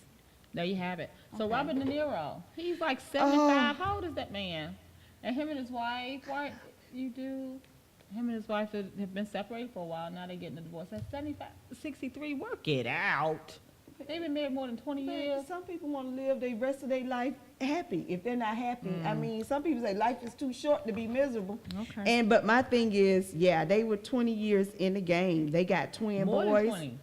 There you have it. So Okay. Robert De Niro, he's like 75. How old is that man? And him and his wife, him and his wife have been separated for a while. Now they're getting a divorce. At 75, 63, work it out. They've been married more than 20 But years. some people want to live the rest of their life happy. If they're not happy, I mean, some people say life is too short to be miserable. Okay. But my thing is, yeah, they were 20 years in the game. They got twin More boys. than 20.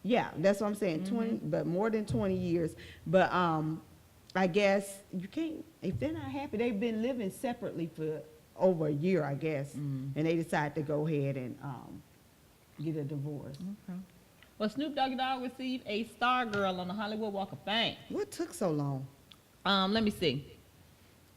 Yeah, that's what I'm saying. 20, but more than 20 years. But I guess you can't, if they're not happy. They've been living separately for over a year, I guess, and they decide to go ahead and get a divorce. Okay. Well, Snoop Doggy Dogg received a Star Girl on the Hollywood Walk of Fame. What took so long? Let me see.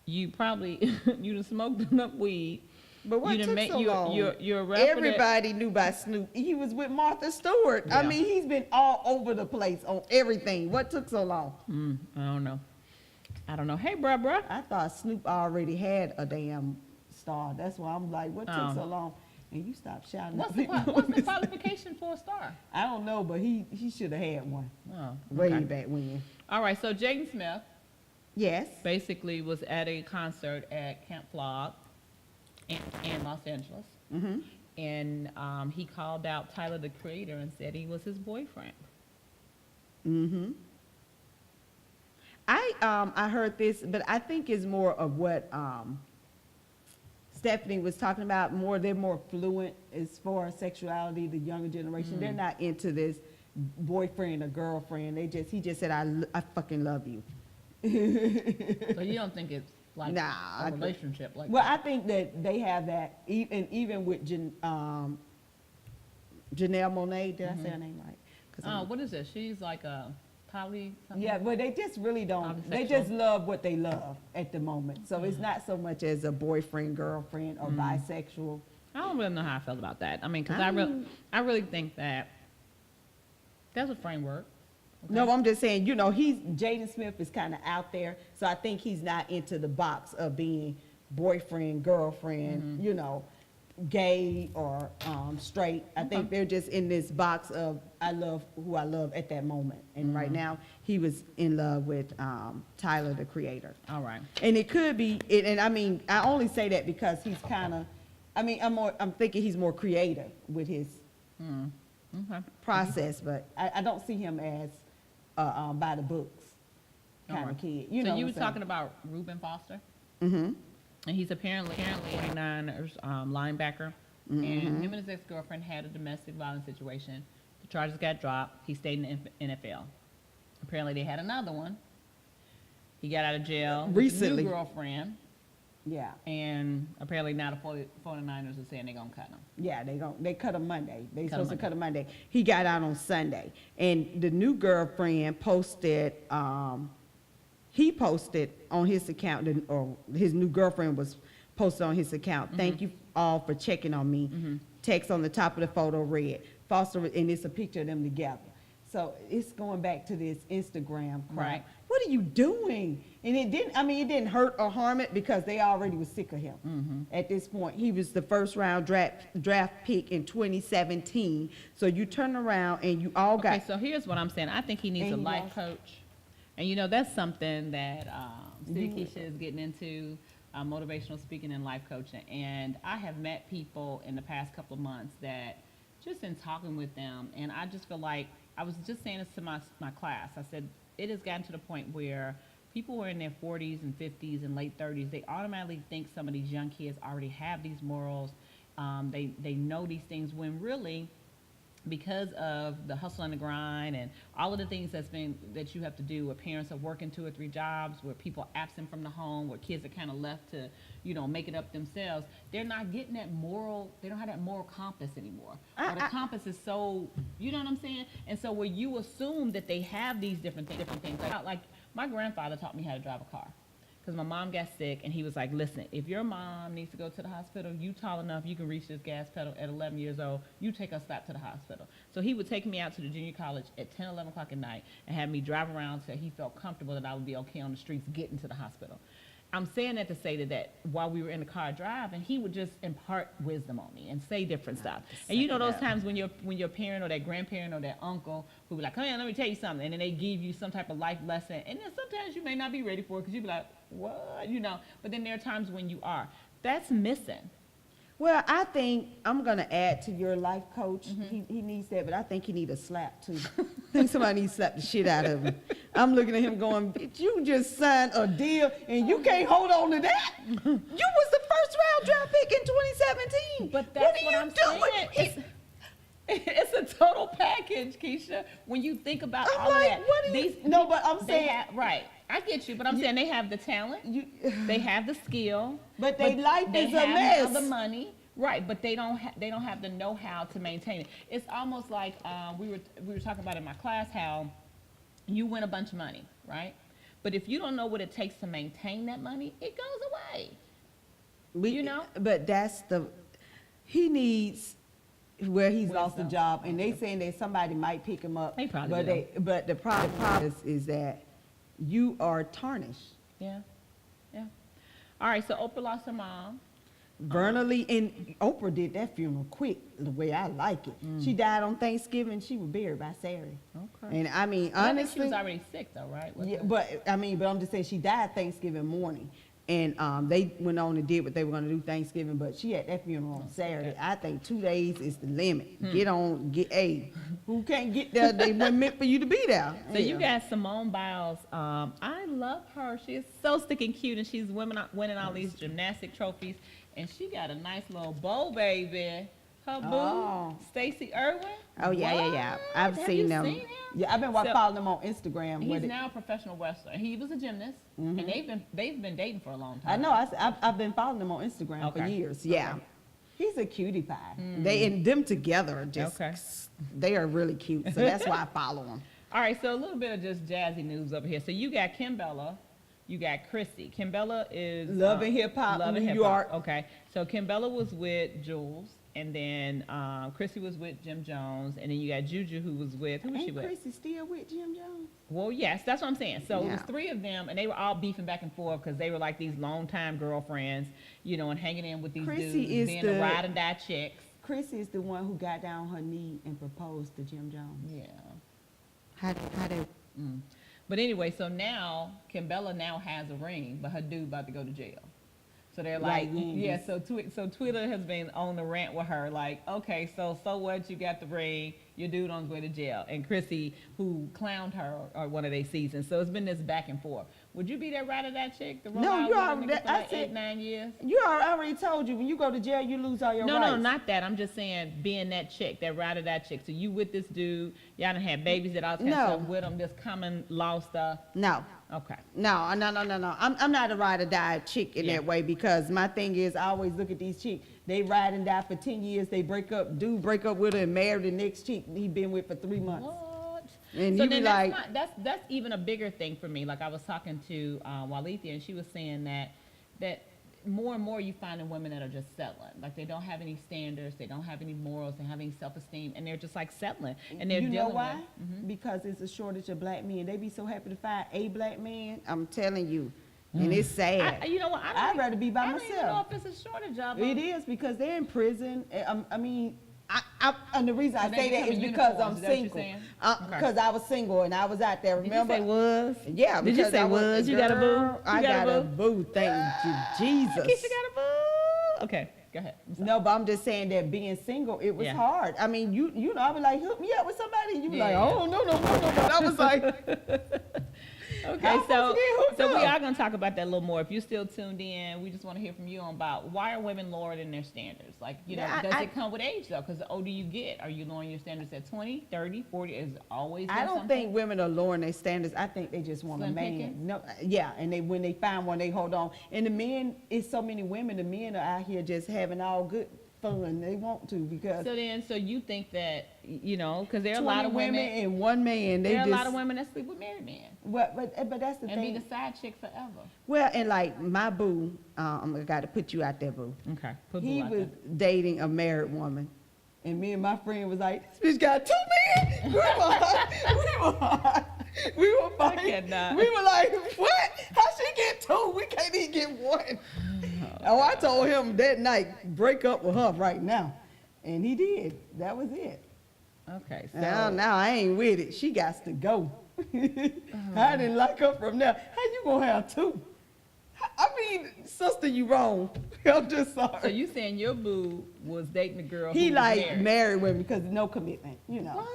You probably you done smoked enough weed. But what You done took made- so you're- long? you're a rapper that- Everybody knew about Snoop. He was with Martha Stewart. I Yeah. mean, he's been all over the place on everything. What took so long? I don't know. Hey, bruh. I thought Snoop already had a damn star. That's why I'm like, what took Oh. so long? And you stopped shouting. What's at the, people. what's the qualification for a star? I don't know, but he should have had one Oh, way okay. back when. All right, so Jaden Smith Yes. basically was at a concert at Camp Flog in Los Angeles. Mm-hmm. And he called out Tyler, the Creator, and said he was his boyfriend. Mm-hmm. I heard this, but I think it's more of what Stephanie was talking about they're more fluent as far as sexuality, the younger generation. They're not into this boyfriend or girlfriend. He just said, I fucking love you. So you don't think it's like Nah, a relationship like Well, that? I think that they have that, even with Janelle Monáe, did I say her name right? 'Cause I'm- What is it? She's like a poly something? Yeah, but they just really don't, they Polysexual. just love what they love at the moment. So it's not so much as a boyfriend, girlfriend, or bisexual. I don't really know how I felt about that. I mean, because I I really think that there's a framework. Okay? No, I'm just saying, Jaden Smith is kind of out there, so I think he's not into the box of being boyfriend, girlfriend, gay or straight. I think they're just in this box of I love who I love at that moment. And right now, he was in love with Tyler, the Creator. All right. And it could be, and I mean, I only say that because he's kind of, I'm thinking he's more creative with his Okay. process, but I don't see him as by the books kind Alright. of kid. So you were talking about Reuben Foster, Mm-hmm. and he's apparently 49ers linebacker, and him and his ex-girlfriend had a domestic violence situation. The charges got dropped. He stayed in the NFL. Apparently, they had another one. He got out of jail with Recently. a new girlfriend, Yeah. and apparently now the 49ers are saying they're gonna cut him. Yeah, they cut him Monday. They Cut supposed him to cut him Monday. He got out on Sunday. And the new girlfriend posted, he posted on his account, or his new girlfriend was posted on his account, thank you all for checking on me. Text on the top of the photo read, Foster, and it's a picture of them together. So it's going back to this Instagram crap. Right. What are you doing? And it didn't hurt or harm it because they already was sick of him. At this point, he was the first round draft pick in 2017. So you turn around and you all got. Okay, so here's what I'm saying. I think he needs And a he life lost. coach. And that's something that City Keisha is getting into, motivational speaking and life coaching. And I have met people in the past couple of months that just in talking with them, and I just feel like, I was just saying this to my class. I said, it has gotten to the point where people who are in their 40s and 50s and late 30s, they automatically think some of these young kids already have these morals. They know these things when really, because of the hustle and the grind and all of the things that you have to do, where parents are working 2 or 3 jobs, where people are absent from the home, where kids are kind of left to, make it up themselves, they're not getting they don't have that moral compass anymore. Or the compass is so, you know what I'm saying? And so where you assume that they have these different things. Like my grandfather taught me how to drive a car. Because my mom got sick, and he was like, listen, if your mom needs to go to the hospital, you tall enough, you can reach this gas pedal at 11 years old, you take us back to the hospital. So he would take me out to the junior college at 10, 11 o'clock at night and have me drive around till he felt comfortable that I would be okay on the streets getting to the hospital. I'm saying that to say that while we were in the car driving, he would just impart wisdom on me and say different stuff. And those times when your parent or that grandparent or that uncle who be like, come here, let me tell you something, and then they give you some type of life lesson, and then sometimes you may not be ready for it because you be like, what, but then there are times when you are. That's missing. Well, I think I'm going to add to your life coach. He needs that, but I think he needs a slap too. I think somebody needs to slap the shit out of him. I'm looking at him going, bitch, you just signed a deal and you can't hold on to that. You was the first round draft pick in 2017. But that's what I'm doing? saying. It's a total package, Keisha. When you think about I'm all like, of that. what do you? No, but I'm saying. Right. I get you, but I'm saying they have the talent, they have the skill, But they life they is a have mess. the money, right? But they don't have the know-how to maintain it. It's almost like we were talking about in my class how you win a bunch of money, right? But if you don't know what it takes to maintain that money, it goes away. But he needs where he's lost the Wisdom. job, and they saying that somebody might pick him up. They probably will. But the problem is that you are tarnished. Yeah. All right, so Oprah lost her mom. Verna Lee, and Oprah did that funeral quick, the way I like it. She died on Thanksgiving. She was buried by Saturday. Okay. And I mean, I think honestly, she was already sick though, right? yeah, but I'm just saying she died Thanksgiving morning. And they went on and did what they were going to do Thanksgiving, but she had that funeral on Saturday. I think 2 days is the limit. Who can't get there? They weren't meant for you to be there. So you got Simone Biles. I love her. She is so stinking cute, and she's winning all these gymnastic trophies. and she got a nice little bow, baby. Her boo, Oh. Stacey Irwin. Oh yeah. I've Have seen you them. seen him? Yeah, I've been So- following them on Instagram. He's with it. now a professional wrestler. He was a gymnast, and they've been dating for a long time. I know. I've been following them on Instagram for Okay. years. Yeah. Okay. He's a cutie pie. They and them together are just Okay. they are really cute. So that's why I follow them. All right, so a little bit of just jazzy news over here. So you got Kimbella, you got Chrissy. Kimbella is Love and Hip Hop, Love and New Hip York. Hop. Okay, so Kimbella was with Jules, and then Chrissy was with Jim Jones, and then you got Juju who was with who was she Ain't with? Chrissy still with Jim Jones? Well, yes, that's what I'm saying. So it was Yeah. 3 of them, and they were all beefing back and forth because they were like these longtime girlfriends, you know, and hanging in with these Chrissy dudes, is being the- the ride and die chicks. Chrissy is the one who got down on her knee and proposed to Jim Jones. Yeah. How they? But anyway, so now Kimbella now has a ring, but her dude about to go to jail. So they're like, Right, yeah, yeah. So Twitter has been on the rant with her, like, okay, so what? You got the ring, your dude on going to jail, and Chrissy, who clowned her, or one of their seasons. So it's been this back and forth. Would you be that ride or that chick? The No, you already- for I like said- 8-9 years. I already told you, when you go to jail, you lose all your No, rights. no, not that. I'm just saying being that chick, that ride or that chick. So you with this dude, y'all done had babies that all kind of No. stuff with him, this common law stuff. No. Okay. No. I'm not a ride or die chick in Yeah. that way, because my thing is, I always look at these chicks. They ride and die for 10 years. They break up with her and marry the next chick he been with for 3 months. What? And So you then be that's, like, that's even a bigger thing for me. Like I was talking to Walethia, and she was saying that more and more you find in women that are just settling. Like they don't have any standards, they don't have any morals, they don't have any self-esteem, and they're just like settling. And they're you know dealing why? with Because it's a shortage of black men. They be so happy to find a black man. I'm telling you, and it's sad. You know what? I'd rather be by I don't even know myself. if it's a shortage of It them. is, because they're in prison. I mean, and the reason I they say that become is because I'm uniforms, is that what you're single. saying? Because I was single and I was out there. Did you Remember? say was? Yeah. Did you because say I was? You got a boo? girl, You I got got a a boo. Thank you, Jesus. Keisha got a boo. Okay, go ahead. I'm sorry. No, but I'm just saying that being single, it was Yeah. hard. I mean, you know, I was like, hook me up with somebody. And you be like, Yeah. oh, no. But I was like, Okay, How so folks get hooked we up? are going to talk about that a little more. If you're still tuned in, we just want to hear from you on about why are women lowering their standards? Like, you know, Yeah, does I- it come with age though? Because the older you get, are you lowering your standards at 20, 30, 40? Is it always I been don't something? think women are lowering their standards. I think they just want a Slim man. pickings? No, yeah, and when they find one, they hold on. And the men, it's so many women. The men are out here just having all good fun. They want to, because So you think that, you know, because there are a 20 lot of women, and one man. They there are just, a lot of women that sleep with married men Well, but that's the and be thing. the side chick forever. Well, and like my boo, I got to put you out there, boo. Okay, put He boo out was there. dating a married woman. And me and my friend was like, this bitch got 2 men. We were fighting. cannot. We were like, what? How she get 2? We can't even get 1. Oh, I told him that night, break up with her right now. And he did. That was it. Okay, so Now I ain't with it. She got to go. I didn't like her from there. How you gonna have 2? I mean, sister, you wrong. I'm just sorry. So you saying your boo was dating a girl He who like was married women because no commitment, you know. What?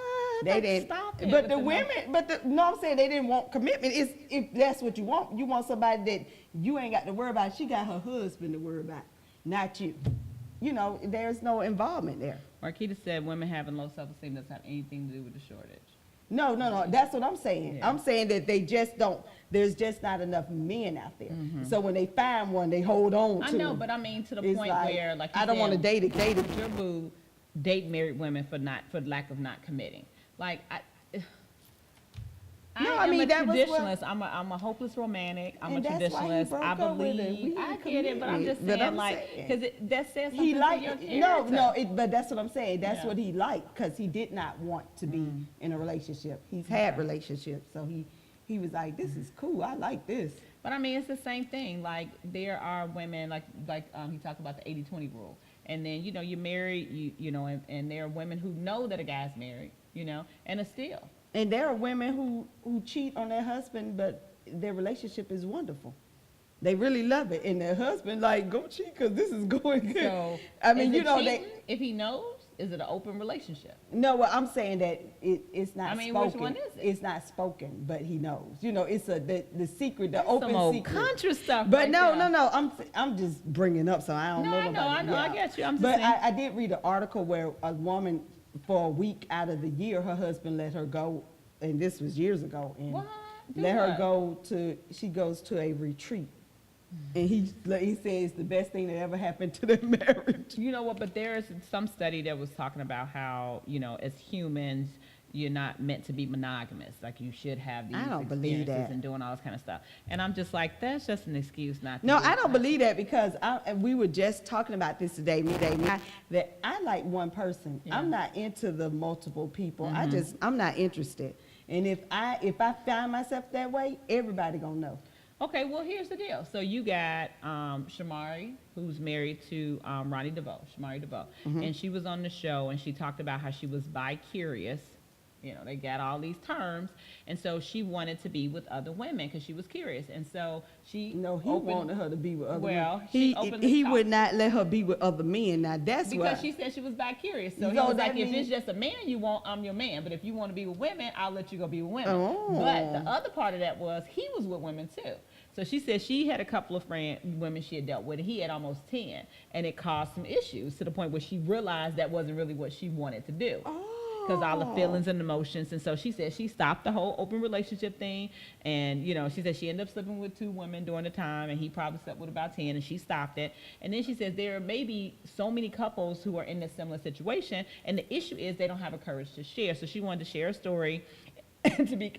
They Like, didn't. stop it But with the the no- women, no, I'm saying they didn't want commitment. It's if that's what you want. You want somebody that you ain't got to worry about. She got her husband to worry about, not you. You know, there's no involvement there. Marquita said women having low self-esteem doesn't have anything to do with the shortage. No. That's what I'm saying. Yeah. I'm saying that they just don't. There's just not enough men out there. So when they find one, they hold on to. I know, him. but I mean to the It's point like, where, like, you I don't want to said, date it. would your boo date married women for lack of not committing? Like No, I I mean, am a that was what- traditionalist. I'm a hopeless romantic. I'm And a that's why he traditionalist. broke I up with her. believe. We I didn't get it, but I'm commit. just But saying, I'm like, saying- because that says something He to liked your it. character. But that's what I'm saying. That's Yeah. what he liked, because he did not want to be in a relationship. He's had relationships, so he was like, "This is cool. I like this." But I mean, it's the same thing. Like there are women, like he talked about the 80-20 rule, and then you're married, you know, and there are women who know that a guy's married, you know, and are still. And there are women who cheat on their husband, but their relationship is wonderful. They really love it, and their husband like, "Go cheat, because this is going good." So I mean, is you it know, cheating if he knows. Is it an open relationship? No, well, I'm saying that it's not I mean, spoken. which one is it? It's not spoken, but he knows. You know, it's the secret, the That's open some old secret. Contra stuff. But right no, there. I'm just bringing up, so I don't No, know I know, nobody. I know, I Yeah. get you. I'm just But saying. I did read an article where a woman, for a week out of the year, her husband let her go, and this was years ago, and What? Do let her what? go to. She goes to a retreat, and he says the best thing that ever happened to their marriage. You know what? But there is some study that was talking about how, you know, as humans, you're not meant to be monogamous. Like you should have these I don't believe experiences that. and doing all this kind of stuff. And I'm just like, that's just an excuse not to. No, do I don't that. believe that because and we were just talking about this today, that I like one person. Yeah. I'm not into the multiple people. Mm-hmm. I'm not interested. And if I find myself that way, everybody gonna know. Okay, well, here's the deal. So you got Shamari, who's married to Ronnie DeVoe, Shamari DeVoe. Mm-hmm. And she was on the show, and she talked about how she was bi-curious. You know, they got all these terms. And so she wanted to be with other women because she was curious. And so she No, he opened- wanted her to be with other Well, men. she openly He talked- would not let her be with other men. Now that's Because why. she said she was bi-curious. So he So was that like, if means- it's just a man you want, I'm your man. But if you want to be with women, I'll let you go be with women. Oh. But the other part of that was he was with women too. So she said she had a couple of women she had dealt with, and he had almost 10. And it caused some issues to the point where she realized that wasn't really what she wanted to do. Because all the feelings and emotions. And so she said she stopped the whole open relationship thing. And, you know, she said she ended up sleeping with 2 women during the time, and he probably slept with about 10, and she stopped it. And then she says there may be so many couples who are in a similar situation, and the issue is they don't have a courage to share. So she wanted to share a story and to be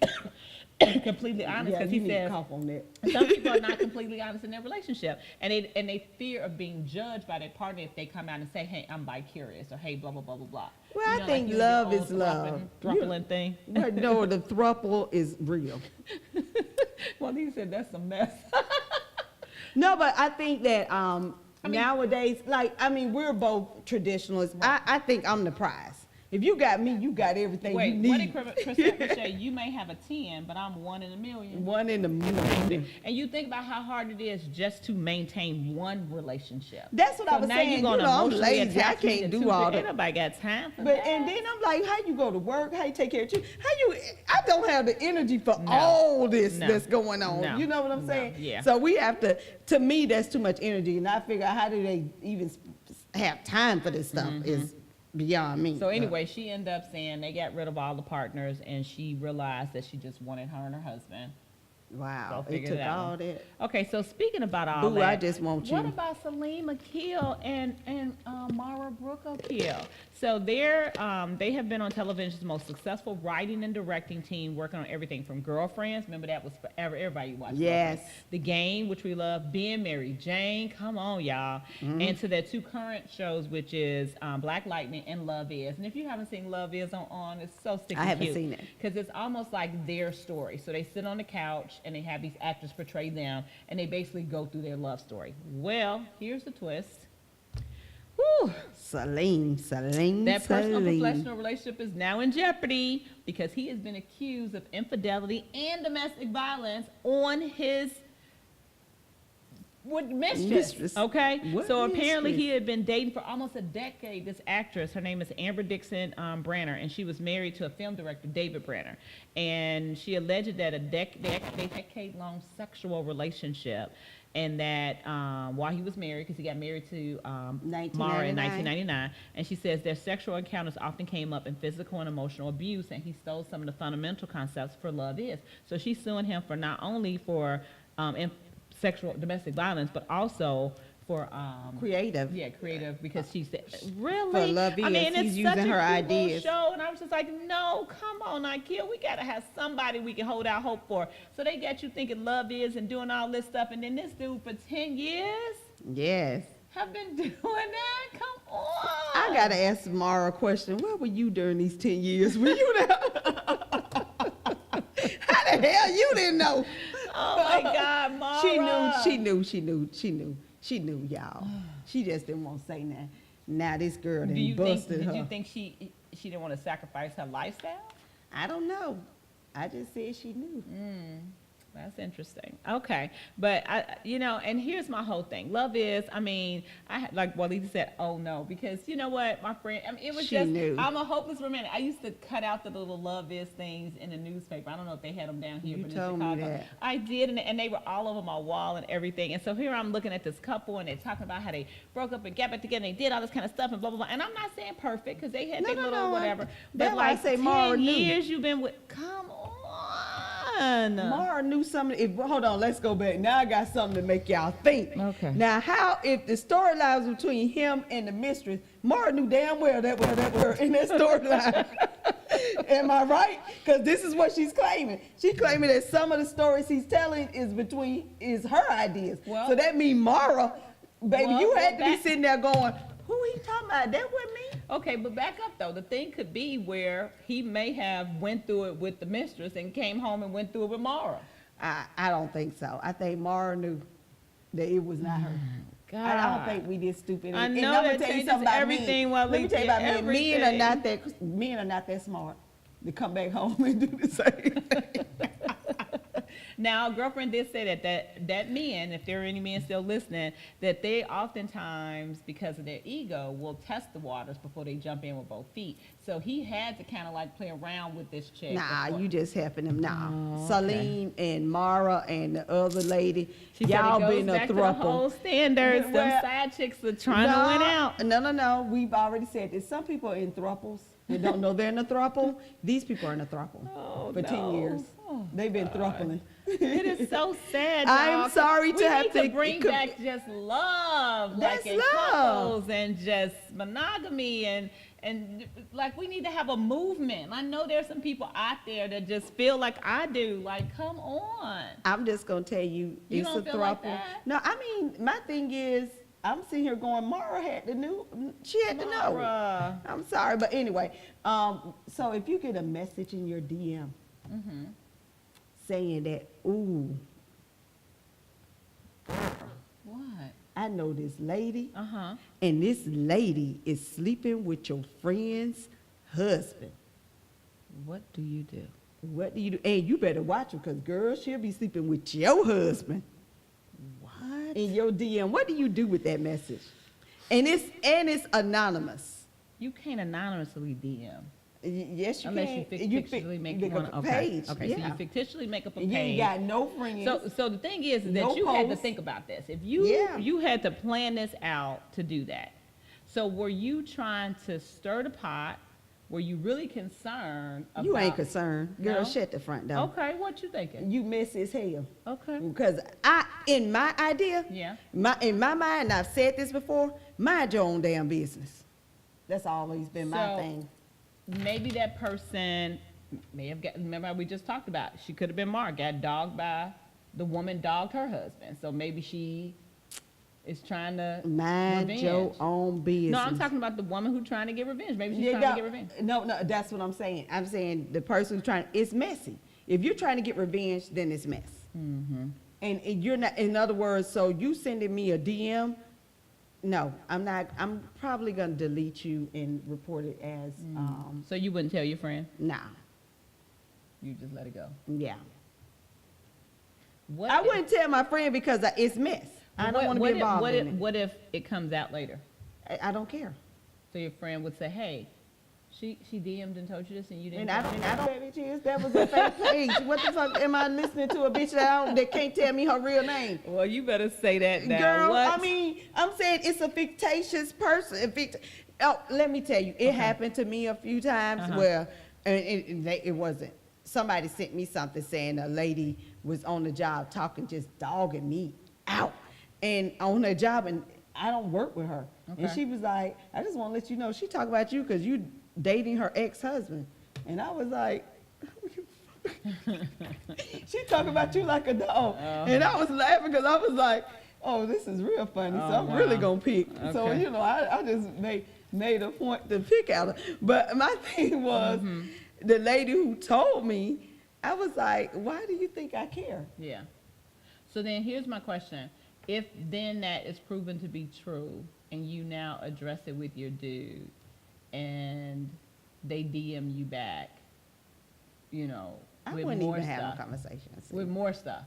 completely honest, Yeah, because you he need to says cough on that. some people are not completely honest in their relationship, and they fear of being judged by their partner if they come out and say, "Hey, I'm bi-curious," or "Hey, blah blah blah blah blah." Well, You I know, think like love your is old love. thruppling thing. Well, no, the throuple is real. Well, he said that's a mess. No, but I think that nowadays, we're both traditionalists. I think I'm the prize. If you got me, you got everything Wait, you what need. did Christopher say? You may have a 10, but I'm 1 in a million. One in the million. And you think about how hard it is just to maintain one relationship. That's what I was now saying. you're You gonna know, I'm emotionally lazy. I attach me can't to do two all people. that. Ain't nobody got time for But that. and then I'm like, how you go to work? How you take care of you? I don't have the energy for No. all this No. that's going on. No. You know what I'm No. saying? Yeah. So we have to me, that's too much energy, and I figure out how do they even have time for this stuff is beyond me. So anyway, she ended up saying they got rid of all the partners, and she realized that she just wanted her and her husband. Wow, So it figure took that all one. that. Okay, so speaking about all Boo, that, I just want what you. about Salim Akil and Mara Brooke Akil? So they have been on television's most successful writing and directing team, working on everything from Girlfriends. Remember that was forever. Everybody watched. Yes. Girlfriends. The Game, which we love. Being Mary Jane. Come on, y'all. Mm-hmm. And to their 2 current shows, which is Black Lightning and Love Is. And if you haven't seen Love Is on, it's so sticky. I haven't seen it. Because it's almost like their story. So they sit on the couch and they have these actors portray them, and they basically go through their love story. Well, here's the twist. Whew. Salim. That personal professional relationship is now in jeopardy because he has been accused of infidelity and domestic violence on his mistress. Okay? What So apparently mistress? he had been dating for almost a decade this actress. Her name is Amber Dixon Branner, and she was married to a film director, David Branner. And she alleged that a decade-long sexual relationship, and that while he was married, because he got married to Mara in 1999, and she says their sexual encounters often came up in physical and emotional abuse, and he stole some of the fundamental concepts for love is. So she's suing him for not only for sexual domestic violence, but also for Creative. creative, because she said really. For Love Is, it's he's such using a her cute little ideas. show, and I was just like, no, come on, Akil, we gotta have somebody we can hold out hope for. So they got you thinking Love Is and doing all this stuff, and then this dude for 10 years Yes. have been doing that. Come on. I gotta ask Mara a question. Where were you during these 10 years? Were you there? How the hell you didn't know? Oh my God, Mara. She knew, y'all. She just didn't want to say nothing. Now this girl Do done you think? busted Did her. you think she didn't want to sacrifice her lifestyle? I don't know. I just said she knew. That's interesting. Okay. But and here's my whole thing. Love is, I mean, like Walida said, oh no, because you know what, my friend, I mean, it was She just, knew. I'm a hopeless romantic. I used to cut out the little love is things in the newspaper. I don't know if they had them down here, You but told in me Chicago. that. I did, and they were all over my wall and everything. And so here I'm looking at this couple, and they're talking about how they broke up and got back together, and they did all this kind of stuff, and blah, blah, blah. And I'm not saying perfect, because they had No, their no, little no, whatever. that's But why I like say 10 Mara knew. years you've been with, come on. Mara knew something. Hold on, let's go back. Now I got something to make y'all think. Okay. Now, how if the storyline was between him and the mistress, Mara knew damn well that were in that storyline. Am I right? Because this is what she's claiming. She's claiming that some of the stories he's telling is her ideas. Well- so that means Mara, baby, Well, you had to be that- sitting there going, who he talking about? That wasn't me. Okay, but back up though. The thing could be where he may have went through it with the mistress and came home and went through it with Mara. I don't think so. I think Mara knew that it was not her. God. I don't think we did stupid. I And know I'ma that tell you changes something about everything, men. while Let me we tell you did about men. Men are everything. not that smart to come back home and do the same thing. Now, girlfriend did say that men, if there are any men still listening, that they oftentimes, because of their ego, will test the waters before they jump in with both feet. So he had to kind of like play around with this chick. Nah, before- you just helping them. Nah, Oh, okay. Celine and Mara and the other lady, She y'all said it goes been a back to the whole throuple. standards. Well, Them side chicks are trying to win out. No. We've already said this. Some people are in throuples. They don't know they're in a throuple. These people are in a throuple Oh, for 10 no. years. Oh, They've been God. throupling. It is so sad. I'm dog. sorry to we have need to- to bring it could- back just love, That's like in love. couples, and just monogamy, and like we need to have a movement. I know there's some people out there that just feel like I do. Like, come on. I'm just gonna tell you, You it's a don't feel like throuple. that? No, I mean, my thing is, I'm sitting here going, Mara had to know. She had to know. Mara. I'm sorry, but anyway. So if you get a message in your DM Mm-hmm. saying that, ooh, What? I know this lady, Uh huh. and this lady is sleeping with your friend's husband. What do you do? What do you do? And you better watch her, because girl, she'll be sleeping with your husband. What? In your DM. What do you do with that message? And it's anonymous. You can't anonymously DM. Yes, you Unless can. you fictitiously make pick one. up a Okay. page. Okay. Yeah. So you fictitiously make up a And you page. ain't got no friends. So the thing is that No you had to post. think about this. If you Yeah. you had to plan this out to do that. So were you trying to stir the pot? Were you really concerned about? You ain't concerned. Girl, No? shut the front door. Okay, what you thinking? You messy as hell. Okay. Because in my idea, Yeah. in my mind, and I've said this before, mind your own damn business. That's always been my So- thing. Maybe that person may have got. Remember how we just talked about? She could have been Mark. Got dogged by the woman. Dogged her husband. So maybe she is trying to Mind revenge. your own business. No, I'm talking about the woman who's trying to get revenge. Maybe she's Yeah, trying to get revenge. No, that's what I'm saying. I'm saying the person who's trying, it's messy. If you're trying to get revenge, then it's mess. Mm-hmm. And you're not, in other words, so you sending me a DM, no, I'm not, I'm probably gonna delete you and report it as, So you wouldn't tell your friend? nah, You just let it go. yeah. What I if- wouldn't tell my friend because it's mess. I don't what- wanna what be if- involved what in if, it. What if it comes out later? I don't care. So your friend would say, "Hey, she DM'd and told you this, and you didn't." And tell I me?" don't, bitch, that was a fake page. What the fuck am I listening to a bitch that can't tell me her real name? Well, you better say that now. Girl, What? I mean, I'm saying it's a fictitious person. Oh, let me tell you, it happened to me a few times Uh-huh. where, it wasn't. Somebody sent me something saying a lady was on the job talking, just dogging me out. And on her job, and I don't work with her. And Okay. she was like, I just want to let you know, she talk about you because you dating her ex-husband. And I was like, she talk about you like a dog. And I was laughing because I was like, oh, this is real funny. So Oh, I'm really wow. going to pick. So, Okay. I just made a point to pick out her. But my thing was, the lady who told me, I was like, why do you think I care? Yeah. So then here's my question. If then that is proven to be true and you now address it with your dude and they DM you back, I with wouldn't more even have stuff. a conversation. See. With more stuff.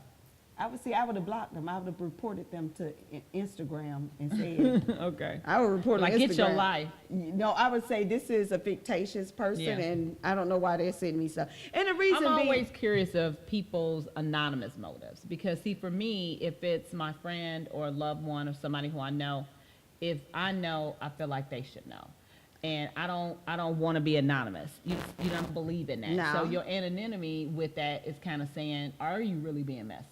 I would have blocked them. I would have reported them to Instagram and said, Okay. I would report Like, on Instagram. get your life. No, I would say this is a fictitious person, Yeah. and I don't know why they're sending me stuff. And the reason I'm being, always curious of people's anonymous motives because, see, for me, if it's my friend or a loved one or somebody who I know, if I know, I feel like they should know, and I don't want to be anonymous. You don't believe in that. No. So your anonymity with that is kind of saying, are you really being messy?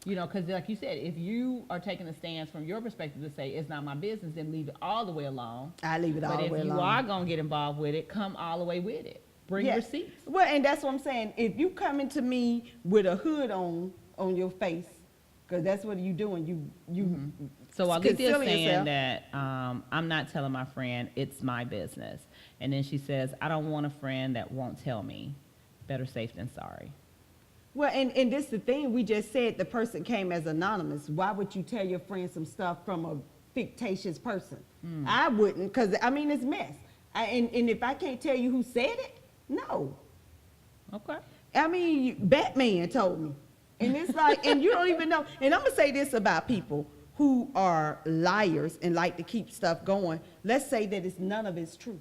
You know, because like you said, if you are taking a stance from your perspective to say it's not my business, then leave it all the way alone. I leave it all the way But if you alone. are gonna get involved with it, come all the way with it. Bring Yeah. receipts. Well, and that's what I'm saying. If you coming to me with a hood on your face, because that's what you doing. You So Alethea is concealing saying yourself. that I'm not telling my friend it's my business, and then she says I don't want a friend that won't tell me. Better safe than sorry. Well, and this the thing, we just said the person came as anonymous. Why would you tell your friend some stuff from a fictitious person? I wouldn't, because, I mean, it's mess. And if I can't tell you who said it, no. Okay. I mean, Batman told me. And it's like, and you don't even know. And I'm going to say this about people who are liars and like to keep stuff going. Let's say that none of it's true.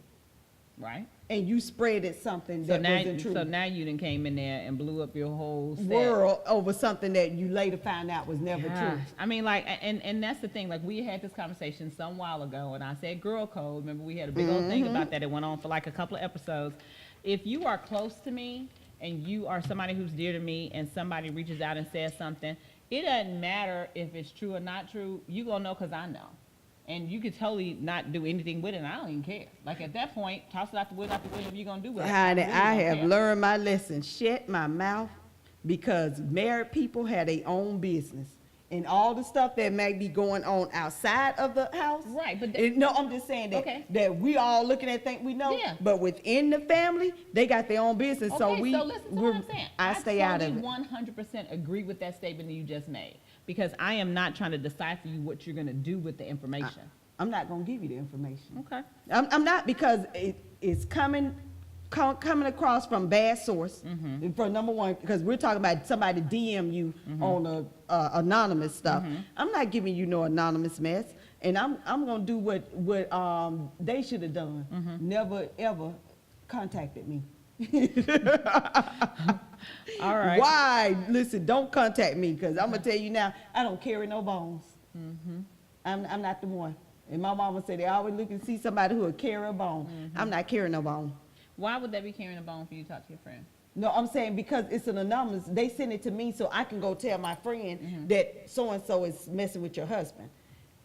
Right. And you spreaded something So that now, wasn't true. so now you done came in there and blew up your whole set. World over something that you later found out was never true. Gosh. I mean, like, and that's the thing. Like, we had this conversation some while ago, and I said girl code. Remember, we had a big old thing about that. It went on for like a couple of episodes. If you are close to me and you are somebody who's dear to me, and somebody reaches out and says something, it doesn't matter if it's true or not true. You gonna know because I know. And you could totally not do anything with it, and I don't even care. Like, at that point, toss it out the window, whatever you're gonna do with it. Honey, really I don't have care. learned my lesson. Shut my mouth, because married people have their own business. And all the stuff that may be going on outside of the house. Right, but No, I'm just saying that, Okay. that we all looking at things we know. Yeah. But within the family, they got their own business. Okay, so listen to what I'm saying. I stay out of it. 100% agree with that statement that you just made, because I am not trying to decide for you what you're going to do with the information. I'm not going to give you the information. Okay. I'm not, because it's coming across from bad source. For number one, because we're talking about somebody DM you on anonymous stuff. I'm not giving you no anonymous mess, and I'm gonna do what they should have done. Never ever contacted me. All right. Why? Listen, don't contact me, because I'm gonna tell you now, I don't carry no bones. I'm not the one. And my mama said they always look and see somebody who will carry a bone. I'm not carrying no bone. Why would that be carrying a bone for you to talk to your friend? No, I'm saying because it's an anonymous. They send it to me so I can go tell my friend that so-and-so is messing with your husband.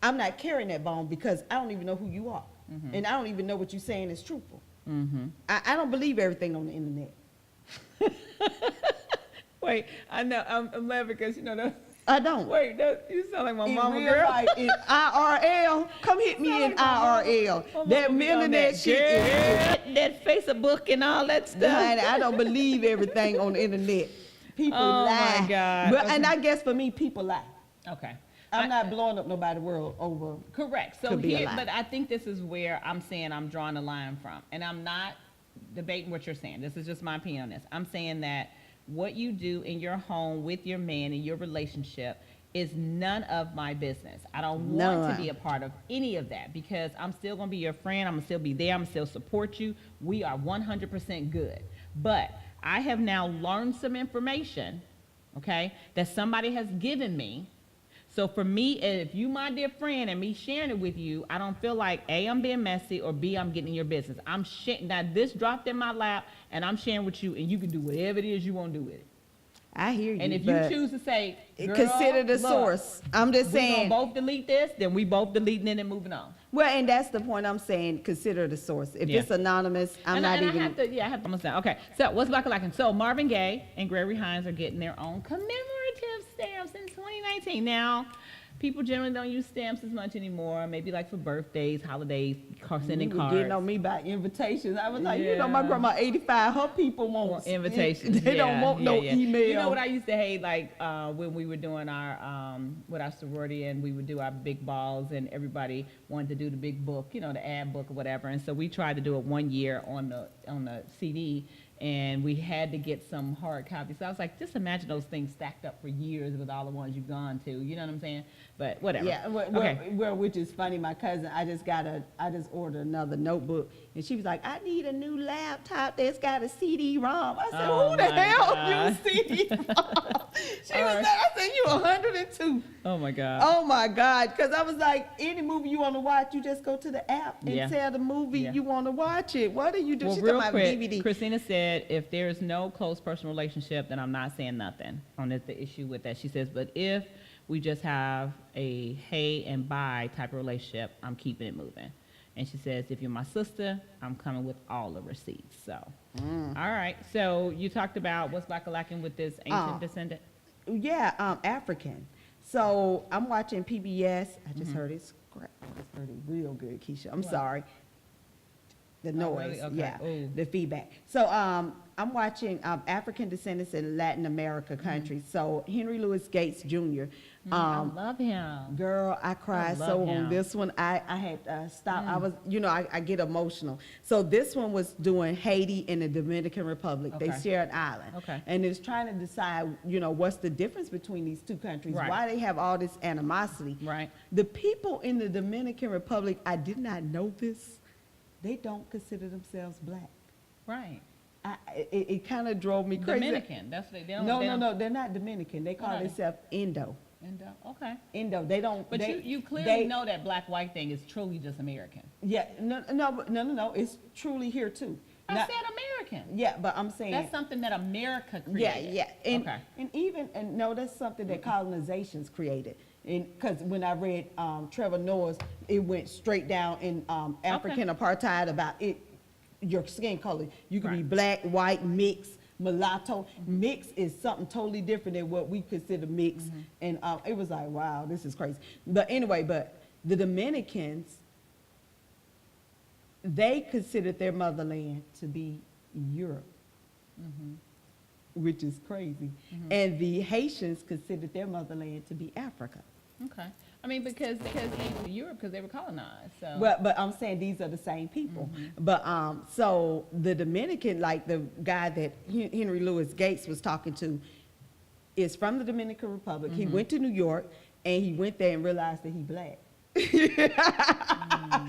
I'm not carrying that bone because I don't even know who you are. And I don't even know what you're saying is truthful. I don't believe everything on the internet. Wait, I know. I'm laughing because, you know, I don't. wait, you sound like my In mama, real girl. life, in IRL, come hit me in IRL. That internet shit is that Facebook and all that stuff. honey, I don't believe everything on the internet. People Oh, lie. my God. But, and I guess for me, people lie. Okay. I'm not blowing up nobody's world over. Correct. So Could be a here, lie. but I think this is where I'm saying I'm drawing a line from, and I'm not debating what you're saying. This is just my opinion on this. I'm saying that what you do in your home with your man in your relationship is none of my business. I don't want None. to be a part of any of that, because I'm still going to be your friend. I'm going to still be there. I'm going to still support you. We are 100% good. But I have now learned some information, okay, that somebody has given me. So for me, if you my dear friend and me sharing it with you, I don't feel like A, I'm being messy, or B, I'm getting in your business. I'm now this dropped in my lap and I'm sharing with you, and you can do whatever it is you want to do with it. I hear you. And if you but choose to say, girl, consider the look, source. I'm just we saying. gonna both delete this, then we both deleting it and moving on. Well, and that's the point I'm saying. Consider the source. If Yeah. it's anonymous, I'm not even. I have to almost done. Okay, so what's Black Lacking? So Marvin Gaye and Gregory Hines are getting their own commemorative stamps in 2019. Now, people generally don't use stamps as much anymore. Maybe like for birthdays, holidays, sending You were cards. getting on me by invitations. I was like, you know, Yeah. my grandma 85. Her people want invitations. They don't want no email. You know what I used to hate, like when we were doing our with our sorority, and we would do our big balls, and everybody wanted to do the big book, you know, the ad book or whatever. And so we tried to do it one year on the CD, and we had to get some hard copies. So I was like, just imagine those things stacked up for years with all the ones you've gone to. You know what I'm saying? But whatever. Yeah, well, which is funny. My cousin, I just ordered another notebook, and she was like, "I need a new laptop that's got a CD-ROM." I said, Oh "Who the my hell God. use CD-ROM?" She was like, "I said you 102." Oh my God. Oh my God! Because I was like, any movie you want to watch, you just go to the app and Yeah. tell the movie Yeah. you want to watch it. What do you do? Well, She's real talking about quick, DVD. Christina said, if there's no close personal relationship, then I'm not saying nothing on the issue with that. She says, but if we just have a hey and bye type of relationship, I'm keeping it moving. And she says, if you're my sister, I'm coming with all the receipts. So, all right. So you talked about what's lacking with this ancient descendant. Yeah, African. So I'm watching PBS. I just heard it. I just heard it real good, Keisha. I'm sorry. The noise, really? Okay. yeah, Ooh. the feedback. So I'm watching African descendants in Latin America countries. So Henry Louis Gates Jr. I love him. Girl, I cried love so him. on this one. I had stopped. I was, I get emotional. So this one was doing Haiti and the Dominican Republic. They Okay. share an island. Okay. And it's trying to decide, what's the difference between these two countries? Right. Why they have all this animosity? Right. The people in the Dominican Republic, I did not know this. They don't consider themselves black. Right. It kind of drove me crazy. Dominican. That's what they don't. No, they're not Dominican. They call What are they? themselves Indo. Okay. Indo. They don't. But they, you clearly they- know that black-white thing is truly just American. Yeah, no. It's truly here too. I Not- said American. Yeah, but I'm saying. That's something that America yeah, created. yeah, Okay. and no, that's something that colonizations created. And because when I read Trevor Noah's, it went straight down in African apartheid about it, your skin color. You could be Right. black, white, mixed, mulatto. Mixed is something totally different than what we consider mixed. And it was like, wow, this is crazy. But anyway, the Dominicans, they considered their motherland to be Europe, which is crazy. And the Haitians considered their motherland to be Africa. Okay. I mean, because they came to Europe because they were colonized. So. But I'm saying these are the same people. But so the Dominican, like the guy that Henry Louis Gates was talking to, is from the Dominican Republic. He went to New York and he went there and realized that he black.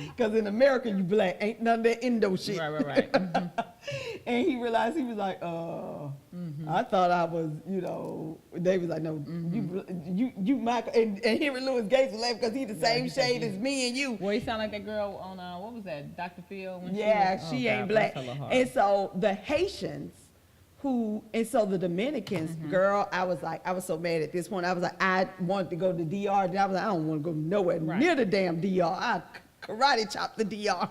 Because in America you black, ain't none of that Indo shit. Right. And he realized, he was like, I thought I was, they was like, no, you Michael, and Henry Louis Gates was laughing because he the same shade as me and you. Well, he sounded like that girl on what was that, Dr. Phil? When Yeah, she she ain't black. And so the Haitians and so the Dominicans, girl, I was so mad at this point. I was like, I wanted to go to DR, and I was like, I don't want to go nowhere near the damn DR. I karate chop the DR.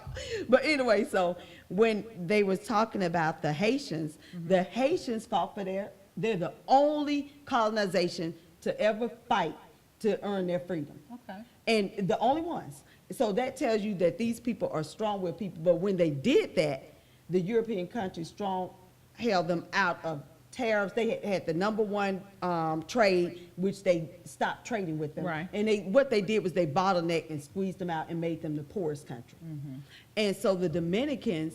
But anyway, so when they was talking about the Haitians fought for they're the only colonization to ever fight to earn their freedom. Okay. And the only ones. So that tells you that these people are strong-willed people. But when they did that, the European countries held them out of tariffs. They had the number one trade, which they stopped trading with them. Right. And what they did was they bottlenecked and squeezed them out and made them the poorest country. And so the Dominicans,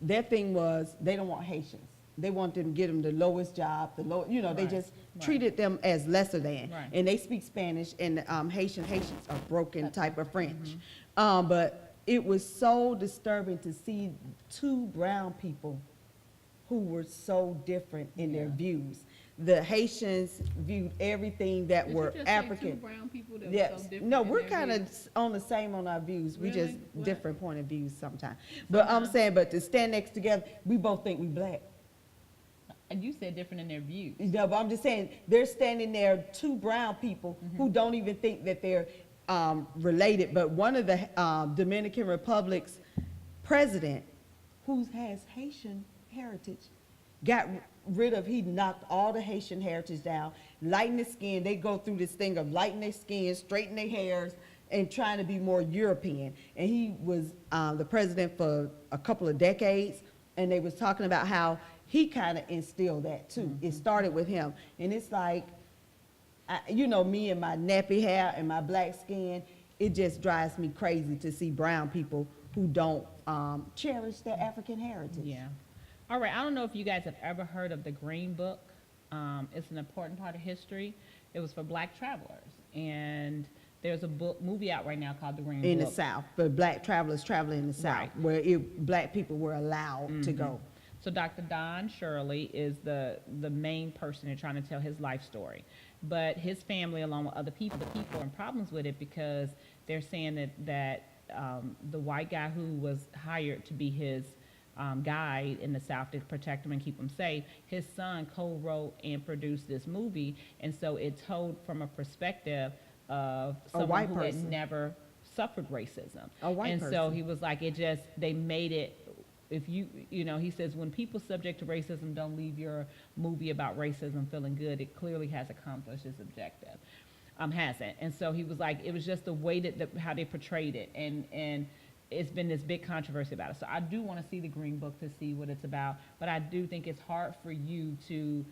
their thing was they don't want Haitians. They want them to get them the lowest job, they just treated them as lesser than. Right. And they speak Spanish, and Haitians are broken type of French. But it was so disturbing to see two brown people who were so different in their views. The Haitians viewed everything that Did were you just African. Say two brown people that Yes. were so different No, in we're their kind of views? on the same on our views. We Really? just What? different point of views sometimes. But I'm saying, but to stand next together, we both think we black. And you said different in their views. No, but I'm just saying, they're standing there, two brown people who don't even think that they're related. But one of the Dominican Republic's president, who has Haitian heritage, he knocked all the Haitian heritage down, lighten their skin. They go through this thing of lighten their skin, straighten their hairs, and trying to be more European. And he was the president for a couple of decades, and they was talking about how he kind of instilled that too. It started with him. And it's like, me and my nappy hair and my black skin, it just drives me crazy to see brown people who don't cherish their African heritage. Yeah. All right, I don't know if you guys have ever heard of the Green Book. It's an important part of history. It was for black travelers, and there's a movie out right now called The Green Book. In the South, for black travelers traveling in the South, Right. where black people were allowed to go. So Dr. Don Shirley is the main person in trying to tell his life story. But his family, along with other people, are in problems with it because they're saying that the white guy who was hired to be his guide in the South to protect him and keep him safe, his son co-wrote and produced this movie. And so it told from a perspective of someone who had never suffered racism. A white and person. so he was like, they made it, if he says, when people subject to racism don't leave your movie about racism feeling good, it clearly has accomplished its objective. Hasn't. And so he was like, it was just the way that how they portrayed it. And it's been this big controversy about it. So I do want to see the Green Book to see what it's about. But I do think it's hard for you to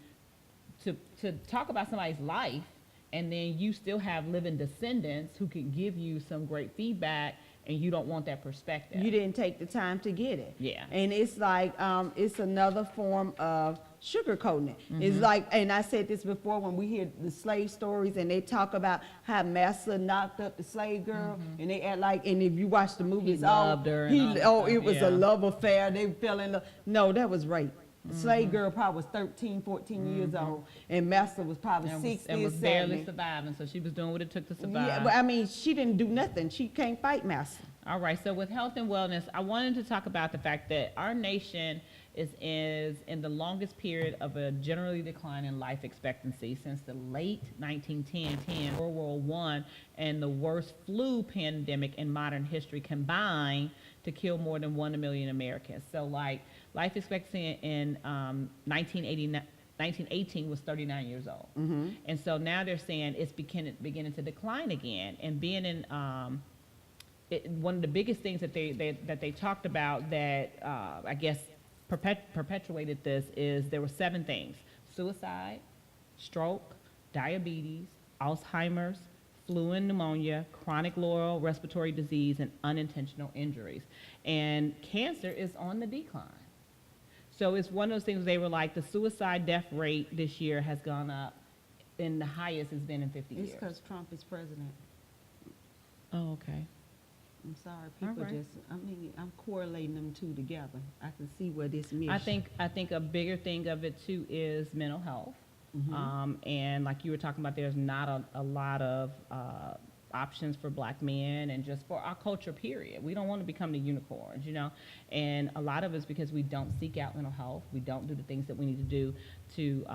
talk about somebody's life and then you still have living descendants who can give you some great feedback, and you don't want that perspective. You didn't take the time to get it. Yeah. And it's like, it's another form of sugarcoating it. It's like, and I said this before, when we hear the slave stories and they talk about how Massa knocked up the slave girl, and they act like, and if you watch the movie, it's loved her and all that stuff, it was yeah. a love affair, they fell in love. No, that was rape. The slave girl probably was 13, 14 years old, and Massa was probably 60 and or was 70. barely surviving, so she was doing what it took to survive. Yeah, but I mean, she didn't do nothing. She can't fight Massa. All right, so with health and wellness, I wanted to talk about the fact that our nation is in the longest period of a generally declining life expectancy since the late 1910s, World War I, and the worst flu pandemic in modern history combined to kill more than 1 million Americans. So like life expectancy in 1918 was 39 years old. And so now they're saying it's beginning to decline again. And being in one of the biggest things that they talked about that I guess perpetuated this is there were 7 things: suicide, stroke, diabetes, Alzheimer's, flu and pneumonia, chronic lower respiratory disease, and unintentional injuries. And cancer is on the decline. So it's one of those things they were like, the suicide death rate this year has gone up, and the highest it's been in 50 years. It's because Trump is president. Oh, okay. I'm sorry, people All right. I'm correlating them two together. I can see where this mesh. I think a bigger thing of it too is mental health. And like you were talking about, there's not a lot of options for black men and just for our culture, period. We don't want to become the unicorns, and a lot of it's because we don't seek out mental health. We don't do the things that we need to do to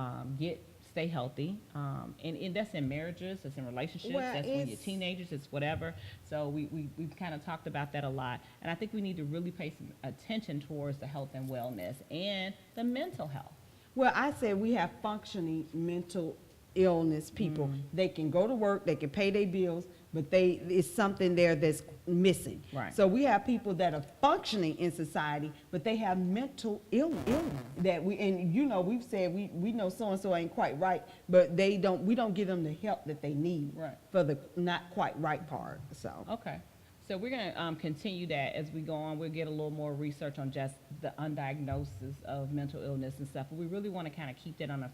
stay healthy, and that's in marriages, that's in relationships, that's when you're teenagers, it's whatever. So we've kind of talked about that a lot, and I think we need to really pay some attention towards the health and wellness and the mental health. Well, I said we have functioning mental illness people. They can go to work, they can pay their bills, but it's something there that's missing. Right. So we have people that are functioning in society, but they have mental illness that we've said we know so-and-so ain't quite right, but we don't give them the help that they need for the not quite right part. So. Okay. So we're going to continue that as we go on. We'll get a little more research on just the undiagnosis of mental illness and stuff. But we really want to kind of keep that on the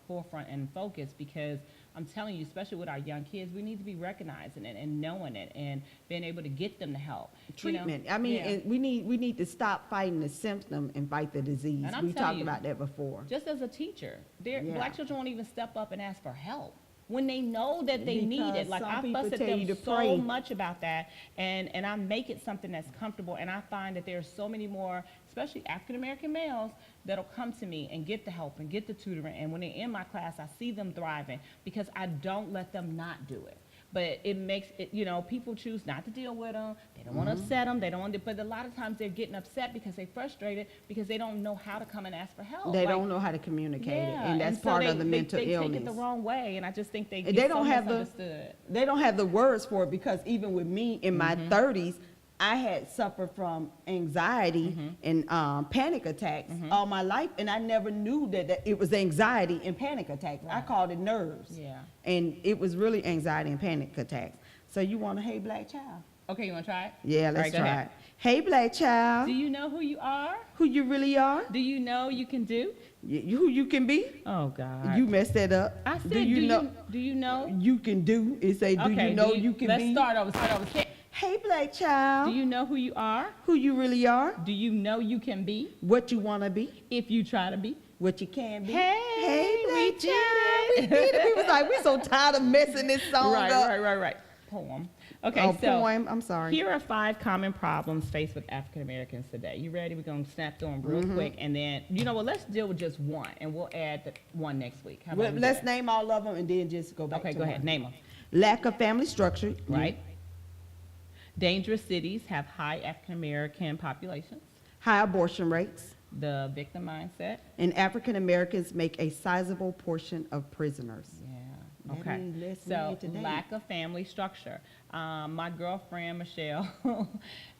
forefront and focus, because I'm telling you, especially with our young kids, we need to be recognizing it and knowing it and being able to get them the help. Treatment. I mean, and we need to stop fighting the symptom and fight the disease. We talked about that before. Just as a teacher, black children won't even step up and ask for help when they know that they need it. Like, I fuss at them so much about that, and I make it something that's comfortable, and I find that there's so many more, especially African-American males, that'll come to me and get the help and get the tutoring, and when they're in my class, I see them thriving because I don't let them not do it. But it makes it, people choose not to deal with them. They don't want to upset them. They don't want to, but a lot of times they're getting upset because they're frustrated because they don't know how to come and ask for help. They don't know how to communicate it, and that's part of the mental illness. They take it the wrong way, and I just think they don't have the words for it, because even with me in my 30s, I had suffered from anxiety and panic attacks all my life, and I never knew that it was anxiety and panic attacks. I called it nerves. Yeah. And it was really anxiety and panic attacks. So you want a hey black child? Okay, you want to try it? Yeah, All let's right, go try ahead. it. Hey, black child. Do you know who you are? Who you really are? Do you know you can do? Who you can be? Oh, God. You messed that up. I said, do you know? Do you know? You can do. It say, do Okay, you know you can let's be? start over. Hey, black child. Do you know who you are? Who you really are? Do you know you can be? What you want to be? If you try to be. What you can be? Hey, we black child. We did it. We was like, we so tired of messing this song up. Right. Poem. Okay, Oh, so poem. I'm sorry. here are 5 common problems faced with African Americans today. You ready? We're going to snap through them real quick, and then, you know what, let's deal with just one, and we'll add the one next week. How about we do Let's that? name all of them and then just go back Okay, to go ahead. one. Name them. Lack of family structure. Right? Dangerous cities have high African American populations. High abortion rates. The victim mindset. And African Americans make a sizable portion of prisoners. Yeah. That Okay. means less So men today. lack of family structure. My girlfriend Michelle,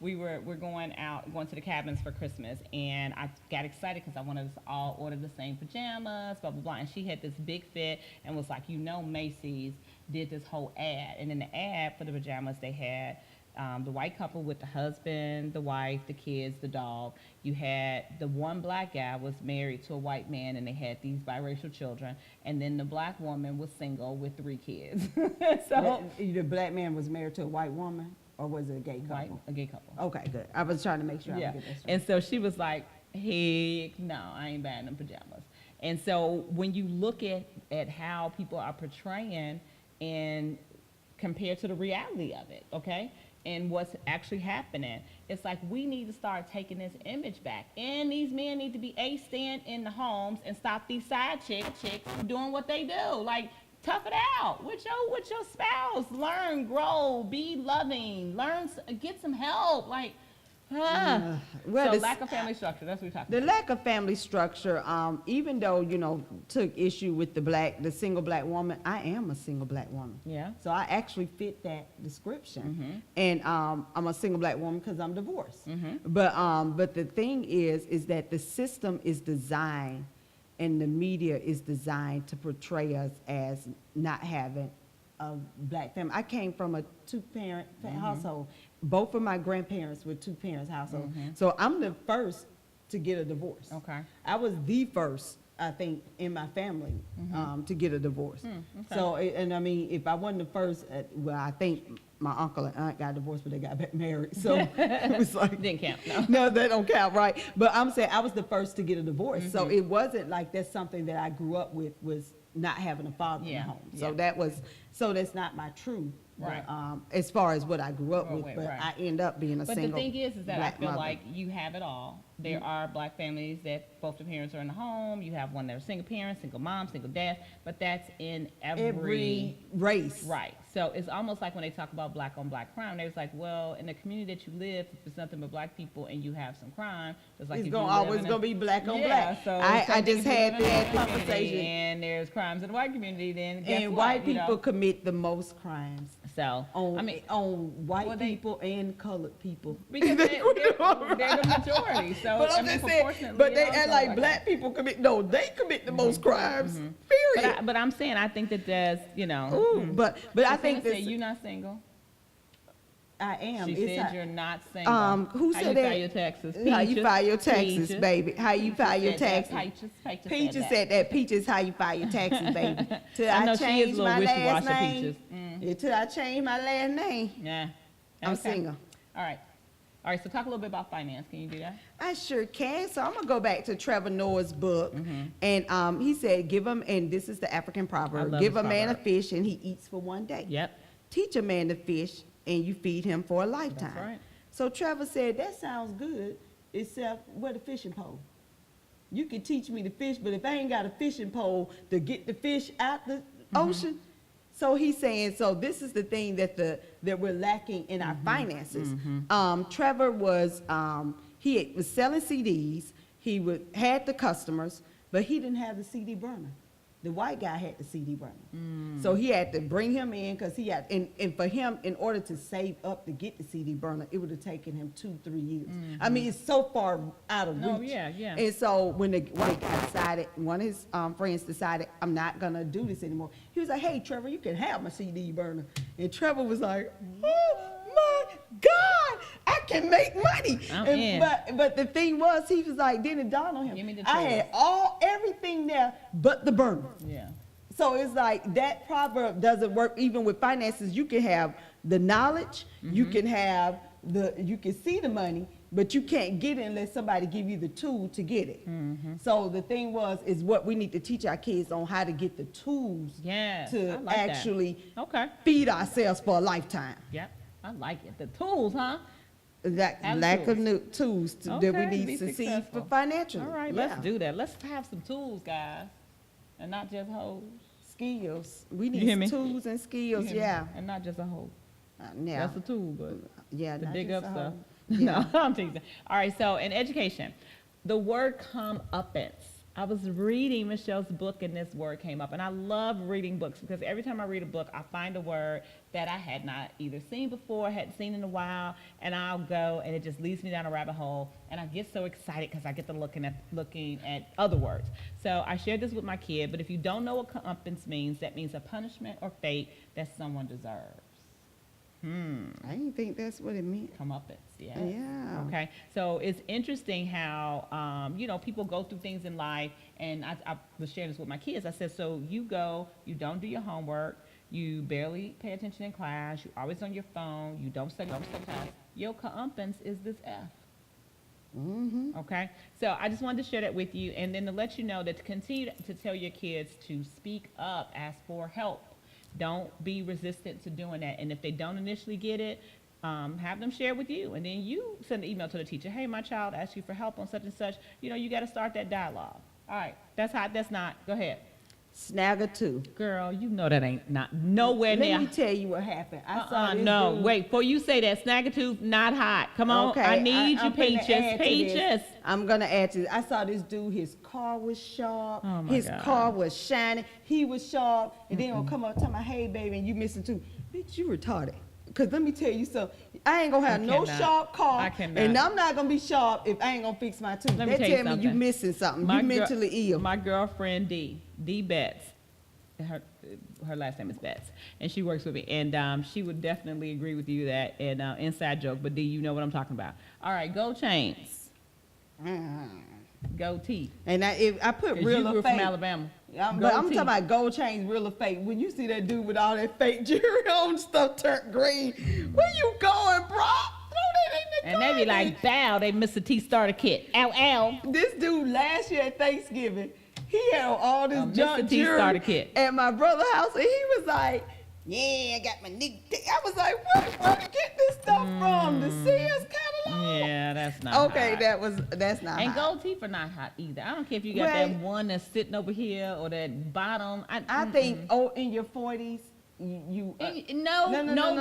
we're going to the cabins for Christmas, and I got excited because I wanted us to all order the same pajamas, blah blah blah. And she had this big fit and was like, you know, Macy's did this whole ad, and in the ad for the pajamas they had the white couple with the husband, the wife, the kids, the dog. You had the one black guy was married to a white man, and they had these biracial children. And then the black woman was single with 3 kids. So The black man was married to a white woman, or was it a gay couple? a gay couple. Okay, good. I was trying to make sure I Yeah. would get that straight. And so she was like, heck no, I ain't buying them pajamas. And so when you look at how people are portraying and compared to the reality of it, okay? And what's actually happening. It's like we need to start taking this image back. And these men need to be staying in the homes and stop these side chicks from doing what they do. Like, tough it out with your spouse. Learn, grow, be loving, get some help. Like, well, so lack of family structure, that's what we're talking The about. lack of family structure, even though, took issue with the single black woman, I am a single black woman. Yeah. So I actually fit that description. Mm-hmm. And I'm a single black woman because I'm divorced. Mm-hmm. But the thing is that the system is designed and the media is designed to portray us as not having a black family. I came from a 2-parent household. Both of my grandparents were 2-parents household. So I'm the first to get a divorce. Okay. I was the first, I think, in my family to get a divorce. Okay. So, and I mean, if I wasn't the first, well, I think my uncle and aunt got divorced, but they got back married. So it was like, Didn't count, no. no, that don't count, right? But I'm saying I was the first to get a divorce. So it wasn't like that's something that I grew up with, was not having a father in Yeah, the home. yeah. So that's not my truth. Right. But, as far as what I grew up with, Right, but right. I end up being a But single the thing is that I black feel mother. like you have it all. There are black families that both the parents are in the home. You have one that are single parents, single mom, single dad, but that's in every race. Right. So it's almost like when they talk about black on black crime, they're like, well, in the community that you live, if it's nothing but black people and you have some crime, it's like It's if gonna you live always in a- gonna be black on Yeah, black. So I same thing just if you had live in a that black community conversation. And there's crimes in the white community, then guess And what, white you know? people commit the most crimes So on I mean, on white well, they- people and colored people. because they're the majority. So But I I'm mean, just saying, proportionately, but they it act also like like black people commit. No, they commit the most crimes. Period. But I'm saying I think that there's, you know. Ooh, but I think that that you're not single. I am. She It's said a- you're not single. who How said you that? file your taxes? How you Peaches. file your taxes, Peaches. baby? How you Peaches file your said that. taxes? Peaches Peaches said that. Peaches, how you file your taxes, baby? Till I I, know she is a change little my last wishy-washy, name. Peaches. Yeah, till I change my last name. Yeah. I'm Okay. single. All right. All right. So talk a little bit about finance. Can you do that? I sure can. So I'm gonna go back to Trevor Noah's book, Mm-hmm. and he said, "Give him," and this is the African I proverb: love "Give this a man a proverb. fish, and he eats for one day. Yep. Teach a man to fish, and you feed him for a lifetime." That's right. So Trevor said, "That sounds good, except where the fishing pole? You can teach me to fish, but if I ain't got a fishing pole to get the fish out the ocean." So he's saying, so this is the thing that we're lacking in our finances. Trevor was he was selling CDs. He had the customers, but he didn't have the CD burner. The white guy had the CD burner. So he had to bring him in because he had, and for him, in order to save up to get the CD burner, it would have taken him 2-3 years. I mean, it's so far out of Oh, reach. yeah, yeah. And so when the white guy decided, one of his friends decided, I'm not gonna do this anymore. He was like, hey, Trevor, you can have my CD burner. And Trevor was like, oh my God, I can make money. I'm in. But the thing was, he was like, then it dawned on him. Give me the I had everything there but the burner. Yeah. So it's like that proverb doesn't work even with finances. You can have the knowledge, you can have you can see the money, but you can't get it unless somebody give you the tool to get it. So the thing is what we need to teach our kids on how to get the tools to like actually that. feed ourselves for a lifetime. Yep. I like it. The tools, huh? That Have lack tools. of new tools that Okay, we to need be to see successful. for financially. All right, let's do that. Let's have some tools, guys, and not just hoes. Skills. We You hear me? need tools and skills. You hear me? Yeah. And not just a hoe. Yeah. That's a tool, but Yeah. to not dig just up a stuff. hoe. No, I'm teasing. All right, so in education, the word comeuppance. I was reading Michelle's book and this word came up, and I love reading books because every time I read a book, I find a word that I had not either seen before, hadn't seen in a while, and I'll go and it just leads me down a rabbit hole, and I get so excited because I get to looking at other words. So I shared this with my kid, but if you don't know what comeuppance means, that means a punishment or fate that someone deserves. I didn't think that's what it meant. Comeuppance, yeah. Yeah. Okay, so it's interesting how, people go through things in life, and I was sharing this with my kids. I said, so you don't do your homework, you barely pay attention in class, you're always on your phone, you don't study, your comeuppance is this F. Okay, so I just wanted to share that with you, and then to let you know that to continue to tell your kids to speak up, ask for help. Don't be resistant to doing that. And if they don't initially get it, have them share with you. And then you send an email to the teacher. Hey, my child asked you for help on such and such. You got to start that dialogue. All right. That's not. Go ahead. Snagger 2. Girl, you know that ain't not nowhere near. Let me tell you what happened. I saw this no, dude. wait. Before you say that, Snaggletooth, not hot. Come on. Okay, I need you, I'm finna add Peaches. to this. Peaches. I'm gonna add to this. I saw this dude. His car was sharp. Oh, my his God. car was shining. He was sharp. And then he'll come up and tell me, "Hey, baby, and you missing too." Bitch, you retarded. Cause let me tell you something. I ain't gonna have I no cannot. sharp car, I cannot. and I'm not gonna be sharp if I ain't gonna fix my tooth. Let me They tell you tell me you something. missing something. My You girl- mentally ill. My girlfriend D Betts, her last name is Betts, and she works with me, and she would definitely agree with you that, and inside joke, but D, you know what I'm talking about. All right, gold chains, gold teeth. And I put 'Cause real you or grew fake. from Alabama. But Gold I'm teeth. talking about gold chains, real or fake. When you see that dude with all that fake jewelry on, stuff turned green, where you going, bro? Throw that in the And they be like, bow, they Mr. T starter kit. Ow, ow. This dude last year at Thanksgiving, he had all this Mr. junk T jewelry starter kit. at my brother's house, and he was like, "Yeah, I got my nigga." I was like, "Where you get this stuff from? The Sears catalog?" Yeah, that's not Okay, hot. that's not. And hot. gold teeth are not hot either. I don't care if you got Well, that one that's sitting over here or that bottom. I think in your 40s, you no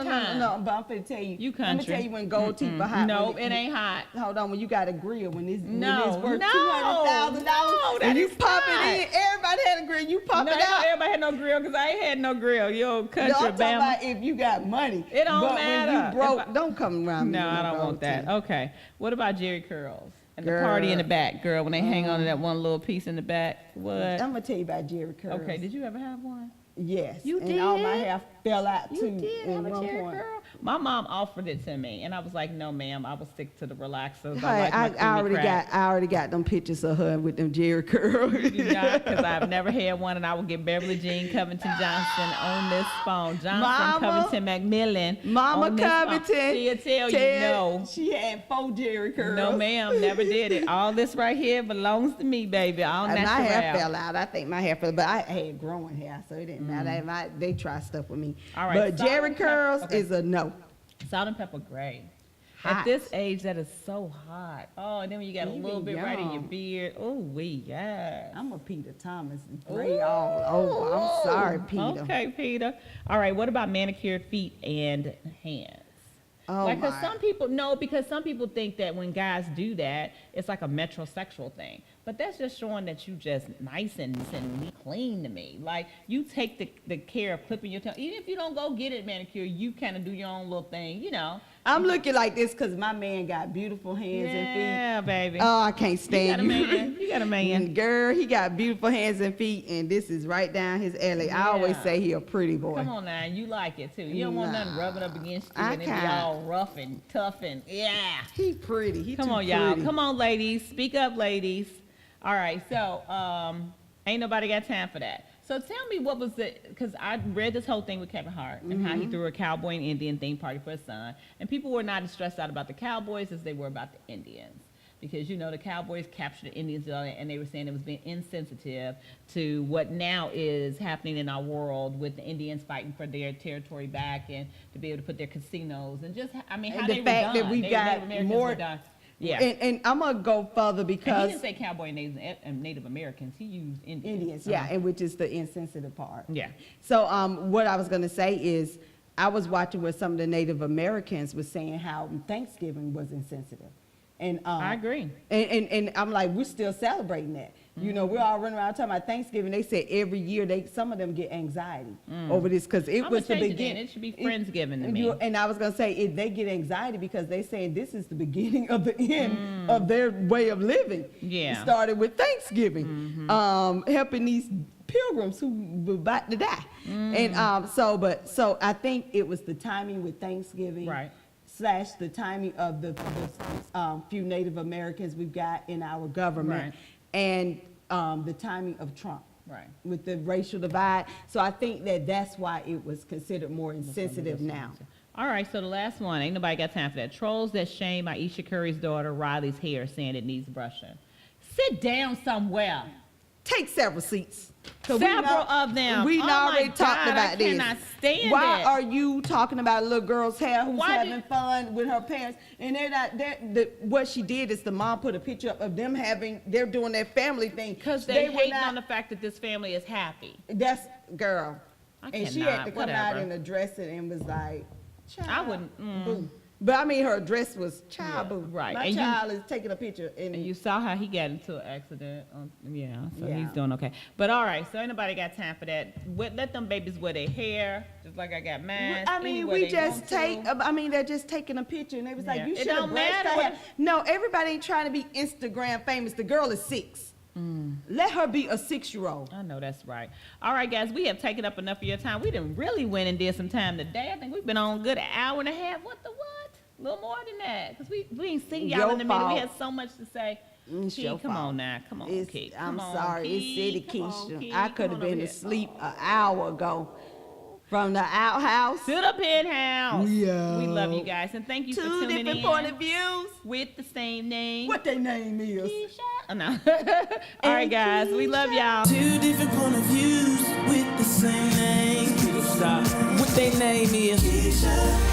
time. No, but I'm finna tell you. You Let me country. tell you when gold teeth are hot. No, when it ain't hot. Hold on, when you got a grill, when it's No, worth no, $200,000, no, that and you is pop not. it in, everybody had a grill, you pop No, it out. everybody had no grill because I ain't had no grill. Yo, No, country, I'm talking Bama. about if you got money. It don't but matter. when you broke, If I- don't come around me. No, with I don't gold want that. teeth. Okay. What about Jerry curls? And the Girl. party in the back, girl, when they hang on to that one little piece in the back. What? I'm gonna tell you about Jerry curls. Okay, did you ever have one? Yes. You and all my did? hair fell out You too. did in have a one Jerry point. curl? My mom offered it to me, and I was like, no, ma'am, I will stick to the relaxers. Hey, I like my I creamy crack. already got them pictures of her with them Jerry curls. Because I've never had one, and I will get Beverly Jean Covington Johnson on this phone. Johnson Mama- Covington McMillan. Mama on this phone. Covington. She'll tell you no. She had 4 Jerry curls. No, ma'am, never did it. All this right here belongs to me, baby. All And natural. my hair fell out. I think my hair fell, but I had growing hair, so it didn't matter. They try stuff with me. All right, But salt Jerry and pepper- curls okay. is a no. Salt and pepper gray. Hot. At this age, that is so hot. Oh, and then when you got a You little be bit right in your young. beard. Oh, yes. I'm a Peter Thomas gray all over. I'm sorry, Peter. Okay, Peter. All right, what about manicured feet and hands? Oh, Like, 'cause my. some people, no, because some people think that when guys do that, it's like a metrosexual thing. But that's just showing that you just nice and clean to me. Like, you take the care of clipping your tail. Even if you don't go get it manicured, you kind of do your own little thing, I'm looking like this because my man got beautiful hands and feet. Yeah, baby. Oh, I can't stand you. You got a man. You got a man. Girl, he got beautiful hands and feet, and this is right down his alley. I always Yeah. say he a pretty boy. Come on now, you like it too. You don't want nothing rubbing up against you I and it be can't. all rough and tough and yeah. He pretty. He Come too on, y'all. pretty. Come on, ladies. Speak up, ladies. All right, so ain't nobody got time for that. So tell me what was it, because I read this whole thing with Kevin Hart and how he threw a cowboy and Indian theme party for his son. And people were not as stressed out about the Cowboys as they were about the Indians. Because, you know, the Cowboys captured the Indians and they were saying it was being insensitive to what now is happening in our world with the Indians fighting for their territory back and to be able to put their casinos and just, I mean, how And they the were fact done. that we Native got Americans more. were done. Yeah. And I'm gonna go further And he because didn't say cowboy and Native Americans. He used Indians. Indians, yeah, and which is the insensitive part. Yeah. So what I was gonna say is, I was watching where some of the Native Americans were saying how Thanksgiving was insensitive, and I agree. And I'm like, we're still celebrating that. You know, we're all running around talking about Thanksgiving. They said every year some of them get anxiety over this because it I'ma was the change it then. beginning. It should be Friendsgiving to me. And I was gonna say they get anxiety because they saying this is the beginning of the end of their way of living. Yeah. It started with Thanksgiving, helping these pilgrims who were about to die. And so I think it was the timing with Thanksgiving. Right. / the timing of the few Native Americans we've got in our government, Right. and the timing of Trump, Right. with the racial divide. So I think that's why it was considered more insensitive now. All right, so the last one, ain't nobody got time for that. Trolls that shame Aisha Curry's daughter Riley's hair, saying it needs brushing. Sit down somewhere. Take several seats. Several of them. We Oh my already talked God, about I this. cannot stand Why it. are you talking about a little girl's hair who's Why having fun with her parents? And what she did is the mom put a picture up of them they're doing their family thing. Because they were hate not- on the fact that this family is happy. That's girl. I And she cannot, had to come out whatever. and address it and was like, child, I wouldn't, boo. But I mean, her dress was child boo. right. My And child is taking a picture and And you saw how he got into an accident. So Yeah. he's doing okay. But all right, so ain't nobody got time for that. Let them babies wear their hair, just like I got mine. I mean, we just they're just taking a picture and they was like, Yeah. you It should have don't brushed matter her what- hair. No, everybody ain't trying to be Instagram famous. The girl is 6. Let her be a 6-year-old. I know that's right. All right, guys, we have taken up enough of your time. We done really went and did some time today. I think we've been on a good hour and a half. What? A little more than that, because we ain't seen y'all Your in a minute. We fault. had so much to say. It's Key, your come fault. on now. Come on, Key. I'm Come on, sorry, Key. it's City Come on, Keisha. Key. I could Come have on been over asleep here. an hour ago. From the outhouse To the penthouse. Yeah. We love you guys, and thank you for Two tuning different in point of views. with the same name. What their name is? Keisha? Oh, no. All right, guys, we love y'all. Two different point of views with the same name. Stop. What they name is. Keisha.